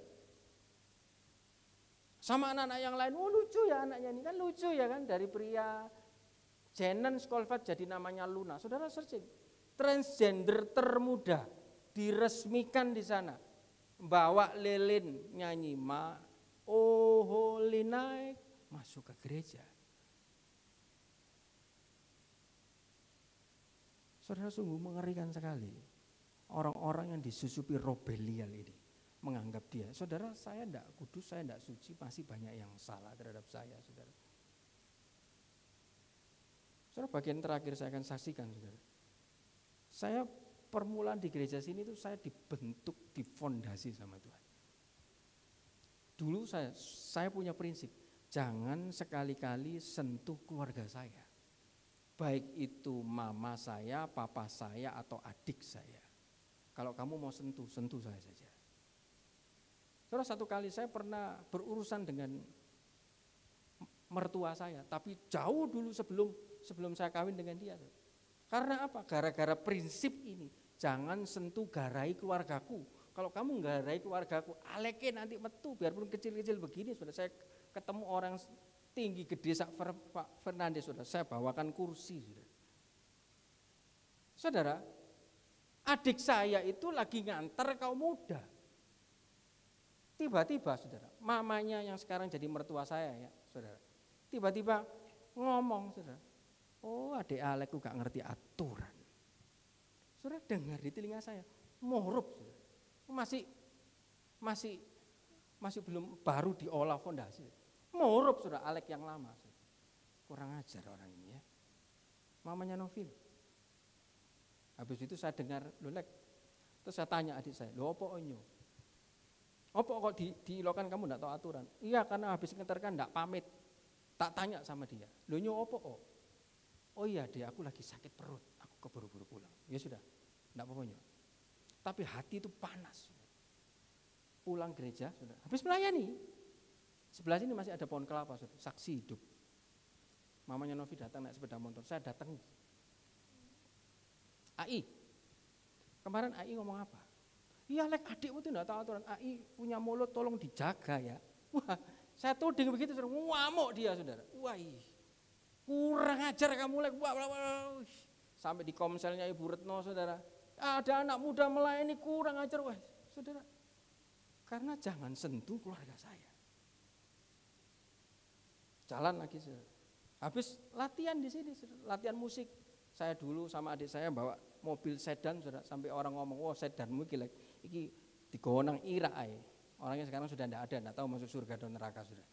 Sama anak-anak yang lain, oh lucu ya anaknya ini, kan lucu ya kan, dari pria Janen Scofield jadi namanya Luna. Saudara searching, transgender termuda diresmikan di sana. Bawa lilin, nyanyi oh holy night, masuk ke gereja. Saudara, sungguh mengerikan sekali orang-orang yang disusupi roh Belial ini, menganggap dia, saudara, saya tidak kudus, saya tidak suci, masih banyak yang salah terhadap saya, saudara. Saudara, bagian terakhir saya akan saksikan, saudara. Saya permulaan di gereja sini itu saya dibentuk, difondasi sama Tuhan. Dulu saya punya prinsip, jangan sekali-kali sentuh keluarga saya. Baik itu mama saya, papa saya, atau adik saya. Kalau kamu mau sentuh saya saja. Saudara, satu kali saya pernah berurusan dengan mertua saya, tapi jauh dulu sebelum saya kawin dengan dia. Karena apa? Gara-gara prinsip ini, jangan sentuh garai keluargaku. Kalau kamu garai keluargaku, aleke nanti metu, biarpun kecil-kecil begini. Sudah saya ketemu orang tinggi gede Pak Fernandes, saudara, saya bawakan kursi. Saudara, adik saya itu lagi nganter kaum muda. Tiba-tiba, saudara, mamanya yang sekarang jadi mertua saya ya, saudara. Tiba-tiba ngomong, saudara, oh adik Alekku gak ngerti aturan. Saudara dengar di telinga saya, murup, saudara. Masih belum baru diolah fondasi. Murup, saudara, Alek yang lama. Saudara. Kurang ajar orang ini ya. Mamanya Novin. Habis itu saya dengar, Lek. Terus saya tanya adik saya, lo apa onyo? Apa kok diilokan kamu enggak tahu aturan? Iya, karena habis ngeterkan enggak pamit. Tak tanya sama dia, lo nyo apa oh? Oh iya dia, aku lagi sakit perut, aku keburu-buru pulang. Ya sudah, enggak apa-apa nyo. Tapi hati itu panas. Pulang gereja, sudah. Habis melayani. Sebelah sini masih ada pohon kelapa, sudah. Saksi hidup. Mamanya Novi datang naik sepeda motor, saya datang. AI, kemarin AI ngomong apa? Iya Lek, adikmu itu enggak tahu aturan. AI punya mulut, tolong dijaga ya. Wah, saya tuding begitu, saudara. Ngamuk dia, saudara. Wah, kurang ajar kamu Lek. Wah. Sampai di komselnya Ibu Retno, saudara. Ada anak muda melayani kurang ajar, wah, saudara. Karena jangan sentuh keluarga saya. Jalan lagi, saudara. Habis latihan di sini, saudara. Latihan musik. Saya dulu sama adik saya bawa mobil sedan, saudara. Sampai orang ngomong, wah sedanmu iki digonang ira ae. Orangnya sekarang sudah tidak tahu masuk surga atau neraka, saudara.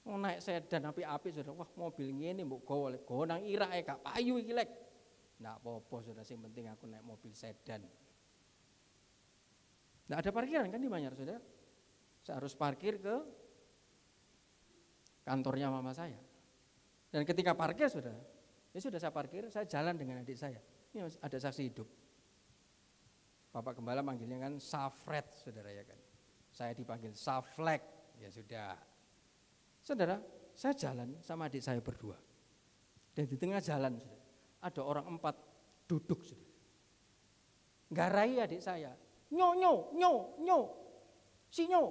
Mau naik sedan api-api, saudara. Wah mobil ngene mbok gowo gonang ira ae gak payu iki Lek. Nggak apa-apa, saudara, yang penting aku naik mobil sedan. Nggak ada parkiran kan di Manyar, saudara. Saya harus parkir ke kantornya mama saya. Dan ketika parkir, saudara, ya sudah saya parkir, saya jalan dengan adik saya. Ini ada saksi hidup. Bapak Gembala manggilnya kan Safred, saudara ya kan. Saya dipanggil Saflek, ya sudah. Saudara, saya jalan sama adik saya berdua. Dan di tengah jalan, saudara, ada orang 4 duduk, saudara. Garai adik saya, nyo, si nyo.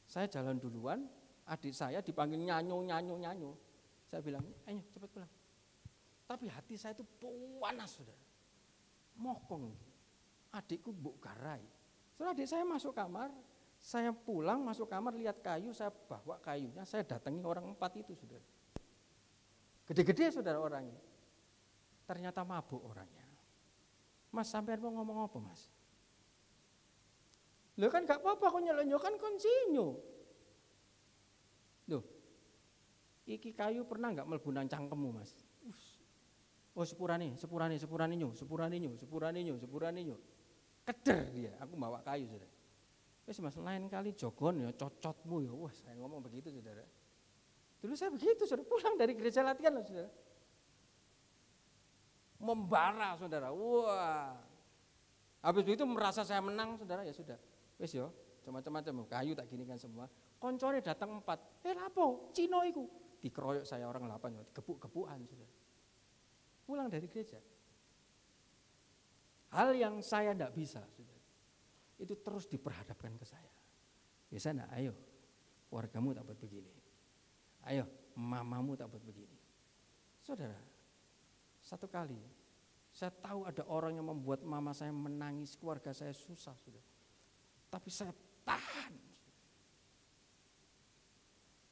Saya jalan duluan, adik saya dipanggil nyanyo. Saya bilang, ayo cepat pulang. Tapi hati saya itu panas, saudara. Mokong, adikku mbok garai. Saudara, adik saya masuk kamar, saya pulang masuk kamar lihat kayu, saya bawa kayunya, saya datangi orang 4 itu, saudara. Gede-gede, saudara, orangnya. Ternyata mabuk orangnya. Mas sampean mau ngomong apa mas? Loh kan gak apa-apa kok nyelonyo kan konsinyo. Loh, iki kayu pernah nggak mlebu nang cangkemmu mas? Oh sepurane nyo. Keder dia, aku bawa kayu saudara. Wes mas lain kali jogon ya cocotmu ya. Wah saya ngomong begitu saudara. Dulu saya begitu saudara, pulang dari gereja latihan loh saudara. Membara saudara, wah. Habis itu merasa saya menang saudara, ya sudah. Wes yo, macam-macam kayu tak gini kan semua. Koncore datang 4, lapo, Cino iku. Dikeroyok saya orang 8, gebuk-gebukan saudara. Pulang dari gereja. Hal yang saya tidak bisa saudara, itu terus diperhadapkan ke saya. Ya sana, ayo, keluargamu tak buat begini. Ayo, mamamu tak buat begini. Saudara, satu kali saya tahu ada orang yang membuat mama saya menangis, keluarga saya susah saudara. Tapi saya tahan.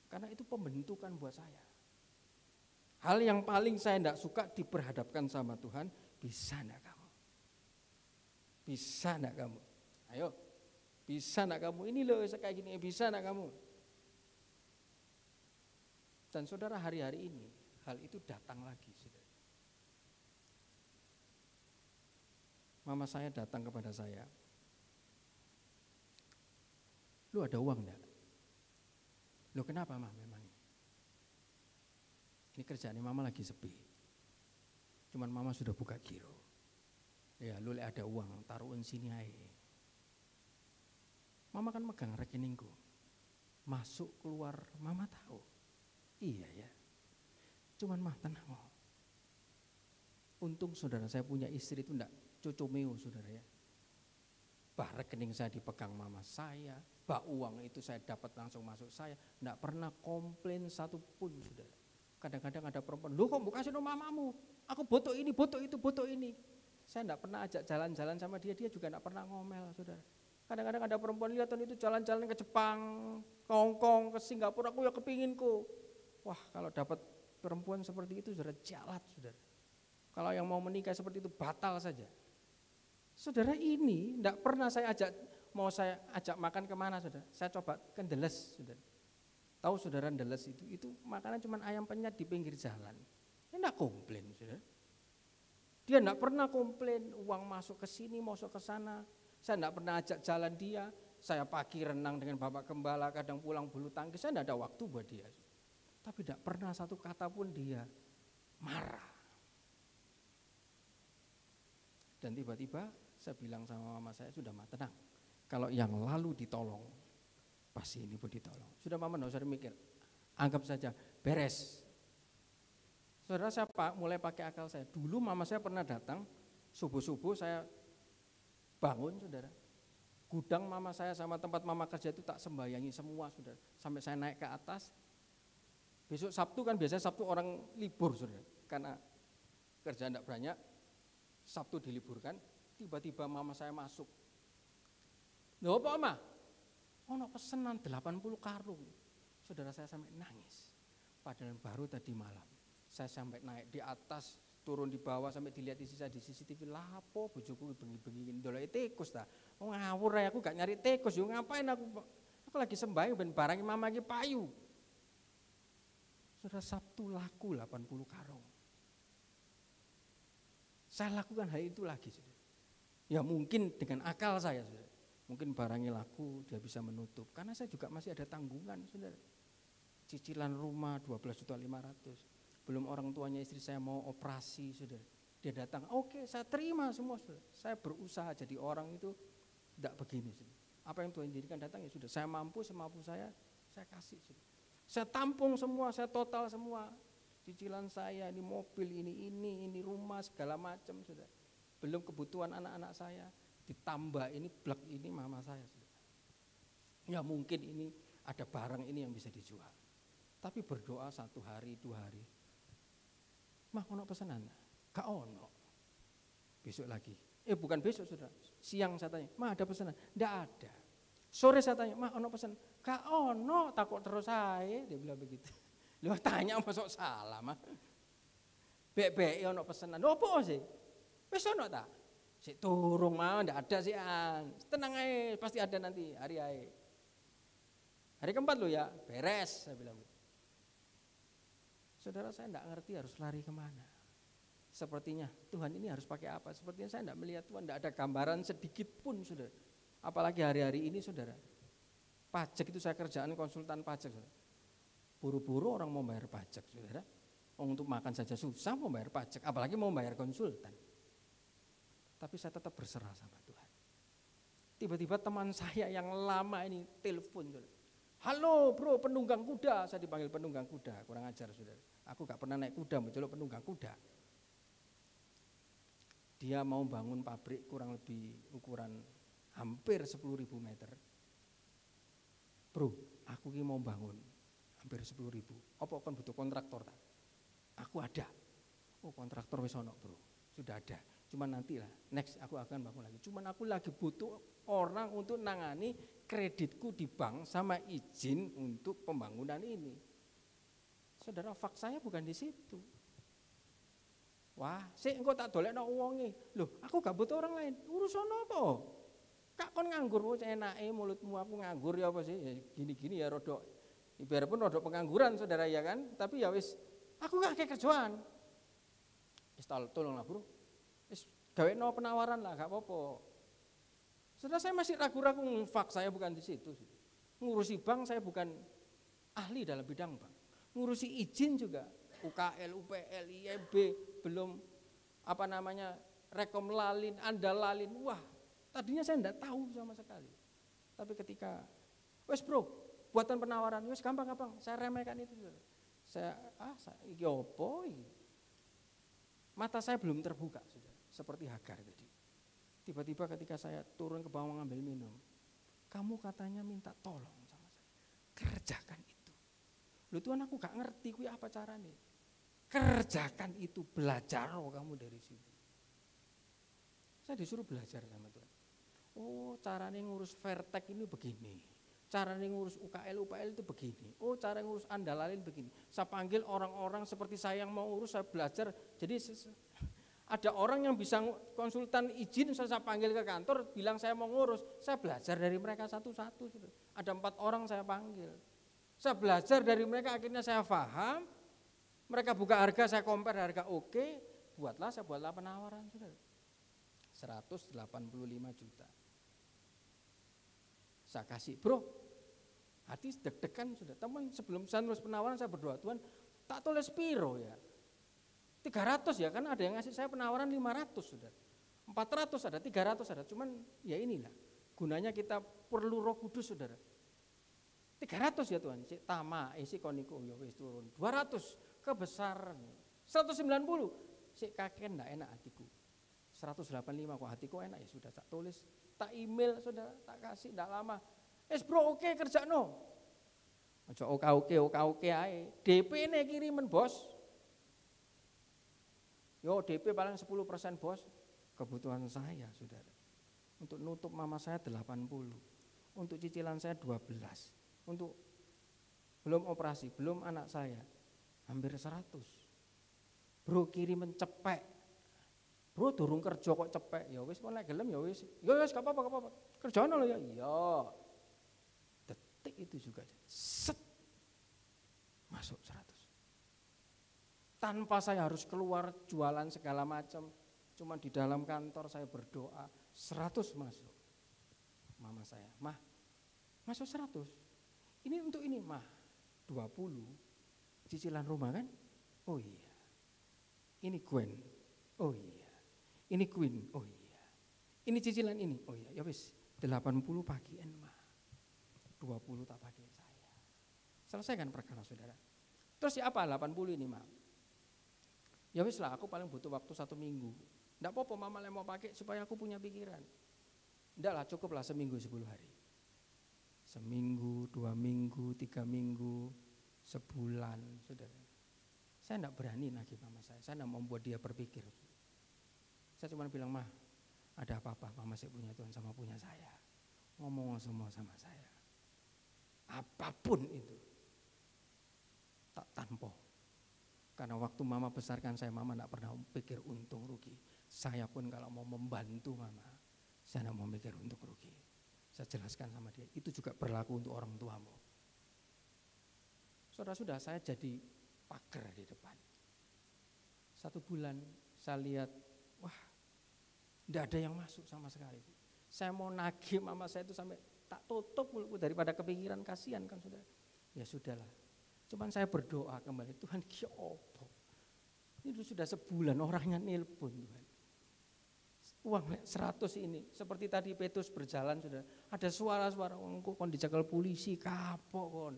Karena itu pembentukan buat saya. Hal yang paling saya tidak suka diperhadapkan sama Tuhan, bisa enggak kamu? Bisa enggak kamu? Ayo, bisa enggak kamu? Ini loh kayak gini, bisa enggak kamu? Dan saudara hari-hari ini, hal itu datang lagi saudara. Mama saya datang kepada saya. Lu ada uang enggak? Lu kenapa mah memangnya? Ini kerjaannya mama lagi sepi. Cuman mama sudah buka giro. Ya lu ada uang, taruhin sini aja. Mama kan megang rekeningku. Masuk keluar mama tahu. Iya ya. Cuman mah tenang oh. Untung saudara saya punya istri itu enggak cocomeo saudara ya. Bah rekening saya dipegang mama saya, bah uang itu saya dapat langsung masuk saya, enggak pernah komplain satupun saudara. Kadang-kadang ada perempuan, lu kok bukan kasih nomor mamamu, aku butuh ini, butuh itu, butuh ini. Saya enggak pernah ajak jalan-jalan sama dia juga enggak pernah ngomel saudara. Kadang-kadang ada perempuan lihat itu jalan-jalan ke Jepang, ke Hongkong, ke Singapura, aku ya kepinginku. Wah kalau dapat perempuan seperti itu saudara jalat saudara. Kalau yang mau menikah seperti itu batal saja. Saudara ini enggak pernah saya ajak makan kemana saudara. Saya coba ke Ndeles saudara. Tahu saudara Ndeles itu makanan cuma ayam penyet di pinggir jalan. Dia enggak komplain saudara. Dia enggak pernah komplain uang masuk ke sini, masuk ke sana. Saya enggak pernah ajak jalan dia. Saya pagi renang dengan Bapak Gembala, kadang pulang bulu tangkis. Saya enggak ada waktu buat dia. Tapi enggak pernah satu kata pun dia marah. Dan tiba-tiba saya bilang sama mama saya, sudah mah tenang. Kalau yang lalu ditolong, pasti ini pun ditolong. Sudah mama enggak usah mikir, anggap saja beres. Saudara saya mulai pakai akal saya. Dulu mama saya pernah datang, subuh-subuh saya bangun saudara. Gudang mama saya sama tempat mama kerja itu tak sembayangi semua saudara. Sampai saya naik ke atas. Besok Sabtu kan biasanya Sabtu orang libur saudara. Karena kerjaan enggak banyak, Sabtu diliburkan. Tiba-tiba mama saya masuk. Loh apa mama? Ono pesanan 80 karung. Saudara saya sampai nangis. Padahal baru tadi malam. Saya sampai naik di atas, turun di bawah sampai dilihat di CCTV. Lapo bojoku bengi-bengi ndoleki tikus ta. Oh ngawur aku gak nyari tikus yo ngapain aku lagi sembahyang ben barangi mama iki payu. Saudara Sabtu laku 80 karung. Saya lakukan hal itu lagi saudara. Ya mungkin dengan akal saya saudara. Mungkin barangnya laku dia bisa menutup. Karena saya juga masih ada tanggungan saudara. Cicilan rumah 12.500.000. Belum orang tuanya istri saya mau operasi saudara. Dia datang, oke, saya terima semua saudara. Saya berusaha jadi orang itu tidak begini saudara. Apa yang Tuhan jadikan datang ya sudah. Saya mampu semampu saya kasih saudara. Saya tampung semua, saya total semua. Cicilan saya, ini mobil, ini rumah segala macam saudara. Belum kebutuhan anak-anak saya, ditambah ini blek ini mama saya saudara. Ya mungkin ini ada barang ini yang bisa dijual. Tapi berdoa 1 hari, 2 hari. Mah ono pesanan? Gak ono. Besok lagi. Bukan besok saudara. Siang saya tanya, mah ada pesanan? Nggak ada. Sore saya tanya, mah ono pesanan? Gak ono, takut terus saya. Dia bilang begitu. Lu tanya masuk salah mah. Bek ono pesanan. Apa sih? Wis ono ta? Sik turung mah ndak ada sih tenang aja pasti ada nanti hari aja. Hari keempat lo ya beres saya bilang. Saudara saya ndak ngerti harus lari kemana. Sepertinya Tuhan ini harus pakai apa? Sepertinya saya ndak melihat Tuhan, ndak ada gambaran sedikit pun saudara. Apalagi hari-hari ini saudara. Pajak itu saya kerjaan konsultan pajak saudara. Buru-buru orang mau bayar pajak saudara. Untuk makan saja susah mau bayar pajak, apalagi mau bayar konsultan. Tapi saya tetap berserah sama Tuhan. Tiba-tiba teman saya yang lama ini telepon, saudara. Halo bro, penunggang kuda. Saya dipanggil penunggang kuda, kurang ajar saudara. Aku gak pernah naik kuda, mencolok penunggang kuda. Dia mau bangun pabrik kurang lebih ukuran hampir 10.000 meter. Bro, aku ini mau bangun hampir 10.000. Apa kan butuh kontraktor tak? Aku ada. Oh kontraktor wis ono bro, sudah ada. Cuman nantilah, next aku akan bangun lagi. Cuman aku lagi butuh orang untuk nangani kreditku di bank sama izin untuk pembangunan ini. Saudara, faktanya bukan di situ. Wah, sik engko tak dolekno uwonge. Loh, aku gak butuh orang lain. Urusan apa? Kak kon nganggur wae enake mulutmu, aku nganggur ya apa sih? Ya gini-gini ya rodok ibarat pun rodok pengangguran saudara ya kan. Tapi ya wis aku gak kayak kerjaan. Wis tolonglah bro. Wis gaweno penawaran lah, gak apa-apa. Saudara saya masih ragu-ragu, fak saya bukan di situ. Ngurusi bank saya bukan ahli dalam bidang bank. Ngurusi izin juga, UKL, UPL, IEB, belum rekom lalin, andal lalin. Wah, tadinya saya enggak tahu sama sekali. Tapi ketika, wes bro, buatan penawaran, wes gampang-gampang, saya remehkan itu. Saya iki opo iki? Mata saya belum terbuka sudah, seperti Hagar tadi. Tiba-tiba ketika saya turun ke bawah ngambil minum, kamu katanya minta tolong sama saya, kerjakan itu. Loh Tuhan, aku gak ngerti kuwi apa caranya. Kerjakan itu, belajar kamu dari situ. Saya disuruh belajar sama Tuhan. Oh caranya ngurus Vertek ini begini, caranya ngurus UKL, UPL itu begini. Oh cara ngurus andalalin begini. Saya panggil orang-orang seperti saya yang mau urus, saya belajar. Jadi ada orang yang bisa konsultan izin, saya panggil ke kantor, bilang saya mau ngurus. Saya belajar dari mereka satu-satu. Ada 4 orang saya panggil. Saya belajar dari mereka, akhirnya saya paham. Mereka buka harga, saya compare harga oke. Saya buatlah penawaran. 185 juta. Saya kasih, bro, hati deg-degan sudah. Teman sebelum saya nulis penawaran, saya berdoa, Tuhan tak tulis piro ya. 300 ya, kan ada yang ngasih saya penawaran 500 sudah. 400 ada, 300 ada. Cuman ya inilah, gunanya kita perlu Roh Kudus saudara. 300 ya Tuhan, si tama, si koniko ya wis turun. 200 kebesaran. 190 si kakek enggak enak hatiku. 185 kok hatiku enak ya sudah tak tulis, tak email saudara, tak kasih enggak lama. Bro oke kerja no. Aja oke ae. DP ne kirimen bos. Yo DP paling 10% bos. Kebutuhan saya saudara. Untuk nutup mama saya 80. Untuk cicilan saya 12. Untuk belum operasi, belum anak saya hampir 100. Bro kirimen cepek. Bro durung kerja kok cepek. Ya wis nek gelem ya wis. Ya wis gak apa-apa. Kerjaan lho ya. Iya. Detik itu juga. Set. Masuk 100. Tanpa saya harus keluar jualan segala macam. Cuma di dalam kantor saya berdoa. 100 masuk. Mama saya, Mah masuk 100. Ini untuk ini, Mah 20. Cicilan rumah kan? Oh iya. Ini Gwen. Oh iya. Ini Queen. Oh iya. Ini cicilan ini. Oh iya. Ya wis 80 pagian, Mah 20 tak pakai saya. Selesaikan perkara saudara. Terus ya apa 80 ini, Mah? Ya wis lah, aku paling butuh waktu 1 minggu. Enggak apa-apa mama mau pakai supaya aku punya pikiran. Enggak lah, cukup lah seminggu 10 hari. Seminggu, 2 minggu, 3 minggu, sebulan, saudara. Saya enggak berani lagi mama saya enggak membuat dia berpikir. Saya cuma bilang, Mah, ada apa-apa, mama saya punya Tuhan sama punya saya. Ngomong semua sama saya. Apapun itu, tak tanpa. Karena waktu mama besarkan saya, mama enggak pernah pikir untung rugi. Saya pun kalau mau membantu mama, saya tidak mau mikir untuk rugi. Saya jelaskan sama dia, itu juga berlaku untuk orang tuamu. Saudara-saudara, saya jadi pagar di depan. 1 bulan saya lihat, wah, tidak ada yang masuk sama sekali. Saya mau nagih mama saya itu sampai tak tutup mulutku daripada kepikiran, kasihan kan saudara. Ya sudahlah, cuman saya berdoa kembali, Tuhan ki opo. Ini sudah sebulan orangnya nelpon Tuhan. Uang 100 ini, seperti tadi Petrus berjalan sudah, ada suara-suara, kon dicekel polisi, kapok kon.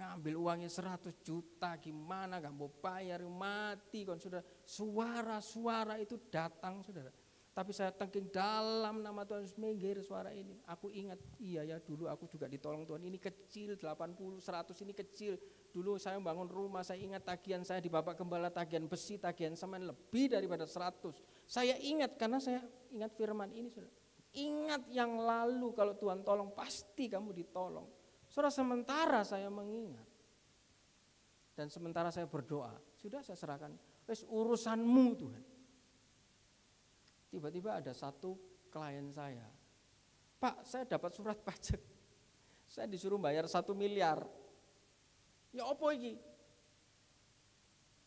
Ngambil uangnya 100 juta, gimana gak mau bayar, mati kon sudah. Suara-suara itu datang saudara. Tapi saya tengking dalam nama Tuhan Yesus, minggir suara ini. Aku ingat, iya ya dulu aku juga ditolong Tuhan. Ini kecil, 80, 100 ini kecil. Dulu saya bangun rumah, saya ingat tagihan saya di Bapak Gembala, tagihan besi, tagihan semen lebih daripada 100. Saya ingat karena saya ingat firman ini saudara. Ingat yang lalu, kalau Tuhan tolong pasti kamu ditolong. Saudara, sementara saya mengingat. Dan sementara saya berdoa, sudah saya serahkan, wes urusanmu Tuhan. Tiba-tiba ada satu klien saya, Pak, saya dapat surat pajak, saya disuruh bayar 1 miliar. Ya apa ini?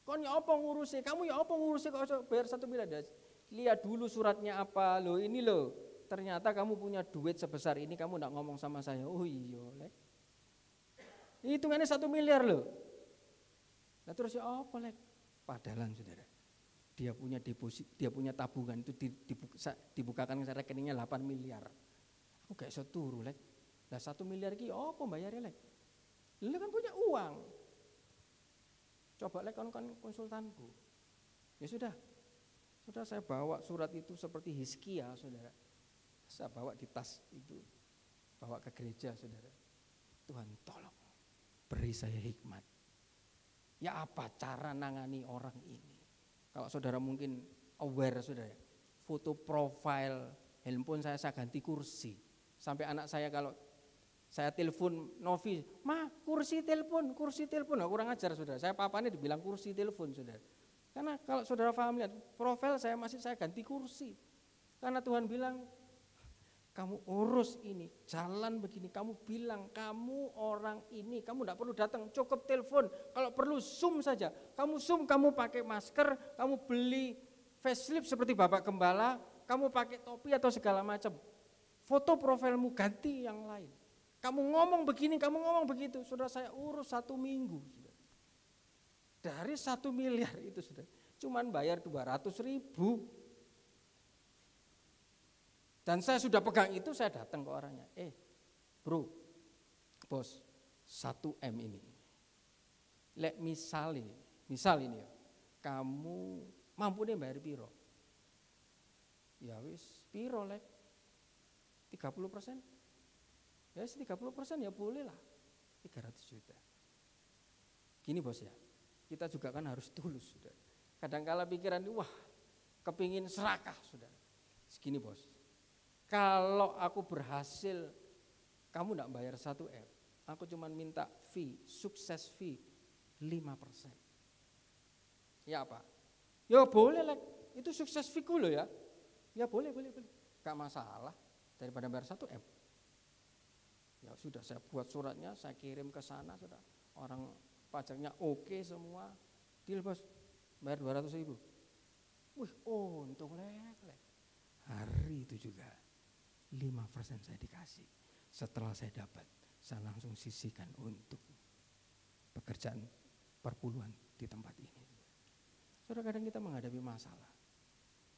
Kon ya apa ngurusi? Kamu ya apa ngurusi kok bayar 1 miliar? Lihat dulu suratnya apa, loh ini loh. Ternyata kamu punya duit sebesar ini, kamu enggak ngomong sama saya. Oh iya, lek. Hitungannya 1 miliar loh. Nah terus ya apa lek? Padahal saudara, dia punya deposit, dia punya tabungan itu dibukakan rekeningnya 8 miliar. Aku gak iso turu lek. Lah 1 miliar ki apa bayarnya lek? Lu kan punya uang. Coba lek kan konsultanku. Ya sudah. Sudah saya bawa surat itu seperti Hizkia saudara. Saya bawa di tas itu. Bawa ke gereja saudara. Tuhan tolong beri saya hikmat. Ya apa cara nangani orang ini? Kalau saudara mungkin aware saudara, foto profile handphone saya ganti kursi. Sampai anak saya kalau saya telepon Novi, "Ma, kursi telepon." Nah, kurang ajar saudara. Saya papanya dibilang kursi telepon saudara. Karena kalau saudara paham lihat, profil saya ganti kursi. Karena Tuhan bilang, kamu urus ini, jalan begini, kamu bilang kamu orang ini, kamu tidak perlu datang, cukup telepon, kalau perlu Zoom saja, kamu Zoom, kamu pakai masker, kamu beli facelift seperti Bapak Gembala, kamu pakai topi atau segala macam, foto profilmu ganti yang lain, kamu ngomong begini, kamu ngomong begitu, sudah saya urus 1 minggu, sudah. Dari 1 miliar itu sudah, cuman bayar 200.000. Dan saya sudah pegang itu, saya datang ke orangnya. Bro, bos, 1M ini. Lek misal ini ya, kamu mampu nih bayar piro? Ya wis, piro lek? 30%? Ya 30% ya boleh lah, 300 juta. Gini bos ya, kita juga kan harus tulus sudah. Kadang-kala pikiran, wah kepingin serakah sudah. Segini bos. Kalau aku berhasil, kamu enggak bayar 1M, aku cuma minta fee, sukses fee 5%. Ya apa? Ya boleh lah, itu sukses fee loh ya. Ya boleh. Gak masalah, daripada bayar 1M. Ya sudah, saya buat suratnya, saya kirim ke sana, sudah. Orang pajaknya oke semua, deal bos, bayar 200.000. Wih, untung lek. Hari itu juga 5% saya dikasih. Setelah saya dapat, saya langsung sisihkan untuk pekerjaan perpuluhan di tempat ini. Saudara, kadang kita menghadapi masalah,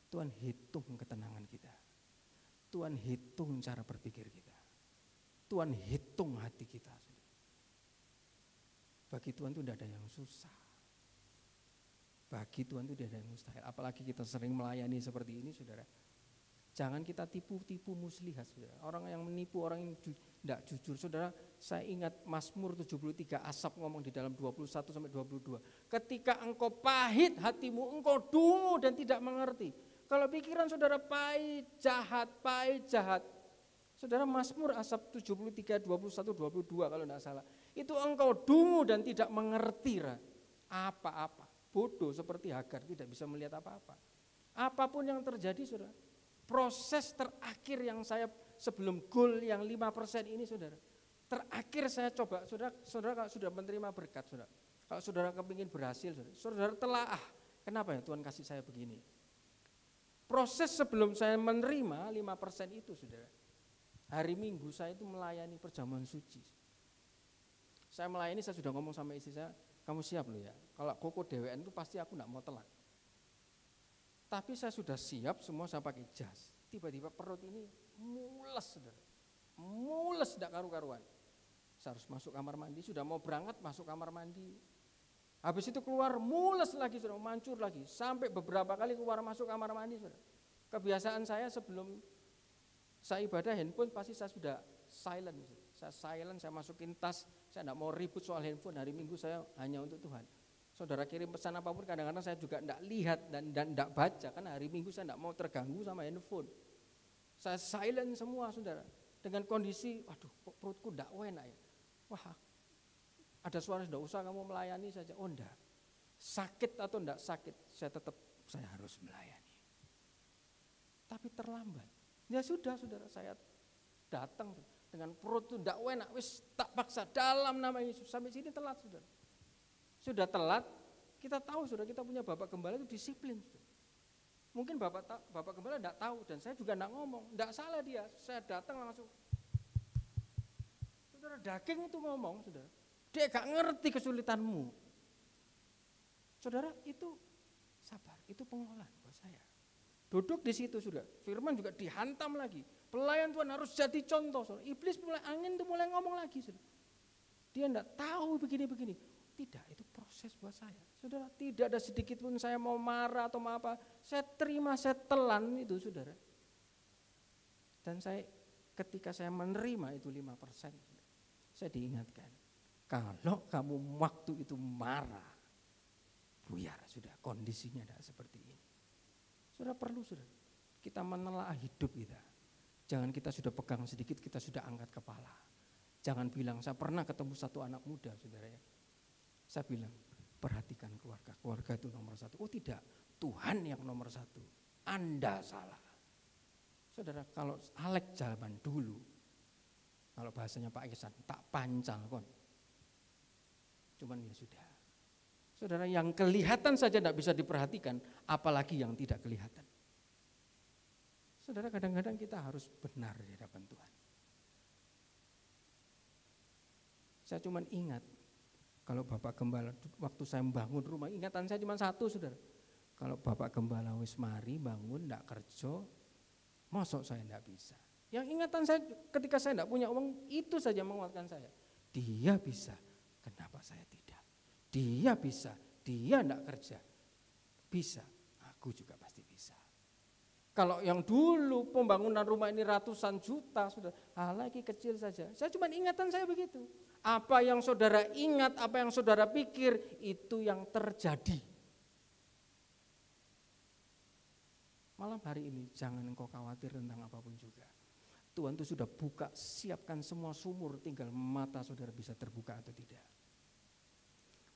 Tuhan hitung ketenangan kita, Tuhan hitung cara berpikir kita, Tuhan hitung hati kita. Bagi Tuhan itu tidak ada yang susah, bagi Tuhan itu tidak ada yang mustahil. Apalagi kita sering melayani seperti ini saudara. Jangan kita tipu muslihat saudara. Orang yang menipu, orang yang tidak jujur. Saudara, saya ingat Mazmur 73 Asaf ngomong di dalam 21-22. Ketika engkau pahit hatimu, engkau dungu dan tidak mengerti. Kalau pikiran saudara pahit, jahat. Saudara, Mazmur Asaf 73, 21-22 kalau tidak salah. Itu engkau dungu dan tidak mengerti apa-apa. Bodoh seperti Hagar, tidak bisa melihat apa-apa. Apapun yang terjadi, saudara, proses terakhir yang saya sebelum goal yang 5% ini, saudara, terakhir saya coba, saudara kalau sudah menerima berkat, saudara, kalau saudara kepingin berhasil, saudara telaah, kenapa ya Tuhan kasih saya begini? Proses sebelum saya menerima 5% itu, saudara, hari Minggu saya itu melayani perjamuan suci. Saya melayani, saya sudah ngomong sama istri saya, kamu siap loh ya, kalau koko dewean itu pasti aku enggak mau telat. Tapi saya sudah siap, semua saya pakai jas. Tiba-tiba perut ini mules, saudara. Mules tidak karu-karuan. Saya harus masuk kamar mandi, sudah mau berangkat masuk kamar mandi. Habis itu keluar mules lagi, saudara, mancur lagi. Sampai beberapa kali keluar masuk kamar mandi, saudara. Kebiasaan saya sebelum saya ibadah handphone pasti saya sudah silent. Saudara. Saya silent, saya masukin tas, saya tidak mau ribut soal handphone. Hari Minggu saya hanya untuk Tuhan. Saudara kirim pesan apapun kadang-kadang saya juga tidak lihat dan tidak baca, karena hari Minggu saya tidak mau terganggu sama handphone. Saya silent semua, saudara. Dengan kondisi, waduh perutku tidak enak ya. Wah, ada suara, tidak usah kamu melayani saja. Oh enggak, sakit atau enggak sakit, saya harus melayani. Tapi terlambat. Ya sudah, saudara, saya datang dengan perut itu tidak enak, wis tak paksa dalam nama Yesus. Sampai sini telat, saudara. Sudah telat, kita tahu, saudara, kita punya Bapak Gembala itu disiplin, saudara. Mungkin Bapak Gembala tidak tahu dan saya juga tidak ngomong, tidak salah dia. Saya datang langsung, saudara, daging itu ngomong, saudara. Dia gak ngerti kesulitanmu. Saudara, itu sabar, itu pengolahan buat saya. Duduk di situ, saudara. Firman juga dihantam lagi. Pelayan Tuhan harus jadi contoh, saudara. Iblis mulai angin itu mulai ngomong lagi, saudara. Dia tidak tahu begini-begini. Tidak, itu proses buat saya. Saudara, tidak ada sedikit pun saya mau marah atau mau apa. Saya terima, saya telan itu, saudara. Dan ketika saya menerima itu 5%, saya diingatkan. Kalau kamu waktu itu marah, buyar, sudah kondisinya tidak seperti ini. Saudara perlu, saudara, kita menelaah hidup kita. Jangan kita sudah pegang sedikit, kita sudah angkat kepala. Jangan bilang, saya pernah ketemu satu anak muda, saudara ya. Saya bilang, perhatikan keluarga, keluarga itu nomor satu. Oh tidak, Tuhan yang nomor satu. Anda salah. Saudara, kalau Alek zaman dulu, kalau bahasanya Pak Ihsan, tak pancal kon. Cuman ya sudah. Saudara, yang kelihatan saja tidak bisa diperhatikan, apalagi yang tidak kelihatan. Saudara, kadang-kadang kita harus benar di hadapan Tuhan. Saya cuman ingat, kalau Bapak Gembala, waktu saya membangun rumah, ingatan saya cuma satu, saudara. Kalau Bapak Gembala wis mari bangun, tidak kerja, mosok saya tidak bisa. Yang ingatan saya ketika saya tidak punya uang, itu saja menguatkan saya. Dia bisa, kenapa saya tidak? Dia bisa, dia tidak kerja. Bisa, aku juga pasti bisa. Kalau yang dulu pembangunan rumah ini ratusan juta, saudara, lagi kecil saja. Saya cuma ingatan saya begitu. Apa yang saudara ingat, apa yang saudara pikir, itu yang terjadi. Malam hari ini jangan engkau khawatir tentang apapun juga. Tuhan itu sudah buka, siapkan semua sumur, tinggal mata saudara bisa terbuka atau tidak.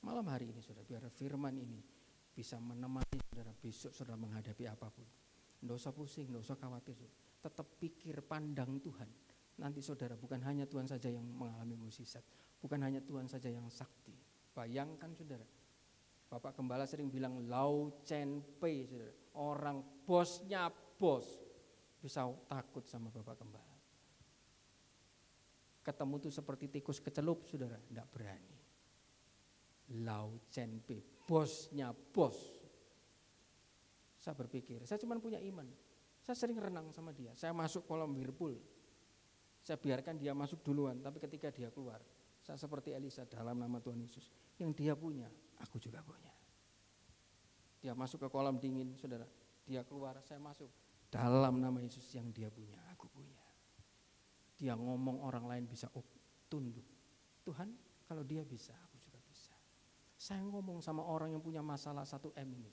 Malam hari ini saudara, biar firman ini bisa menemani saudara besok saudara menghadapi apapun. Tidak usah pusing, tidak usah khawatir. Tetap pikir, pandang Tuhan. Nanti saudara, bukan hanya Tuhan saja yang mengalami mukjizat, bukan hanya Tuhan saja yang sakti. Bayangkan saudara, Bapak Gembala sering bilang lau chen pei, saudara. Orang bosnya bos bisa takut sama Bapak Gembala. Ketemu tuh seperti tikus kecelup, saudara, tidak berani. Lau chen pei, bosnya bos. Saya berpikir, saya cuma punya iman. Saya sering renang sama dia. Saya masuk kolam whirlpool. Saya biarkan dia masuk duluan, tapi ketika dia keluar, saya seperti Elisa dalam nama Tuhan Yesus. Yang dia punya, aku juga punya. Dia masuk ke kolam dingin, saudara. Dia keluar, saya masuk. Dalam nama Yesus yang dia punya, aku punya. Dia ngomong orang lain bisa tunduk. Tuhan, kalau dia bisa, aku juga bisa. Saya ngomong sama orang yang punya masalah 1M ini.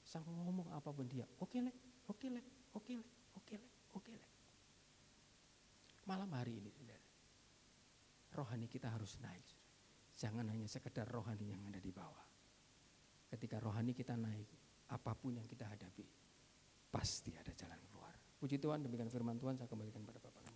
Saya ngomong apapun dia, oke lek. Malam hari ini, saudara, rohani kita harus naik. Saudara. Jangan hanya sekedar rohani yang ada di bawah. Ketika rohani kita naik, apapun yang kita hadapi, pasti ada jalan keluar. Puji Tuhan, demikian firman Tuhan, saya kembalikan pada Bapak.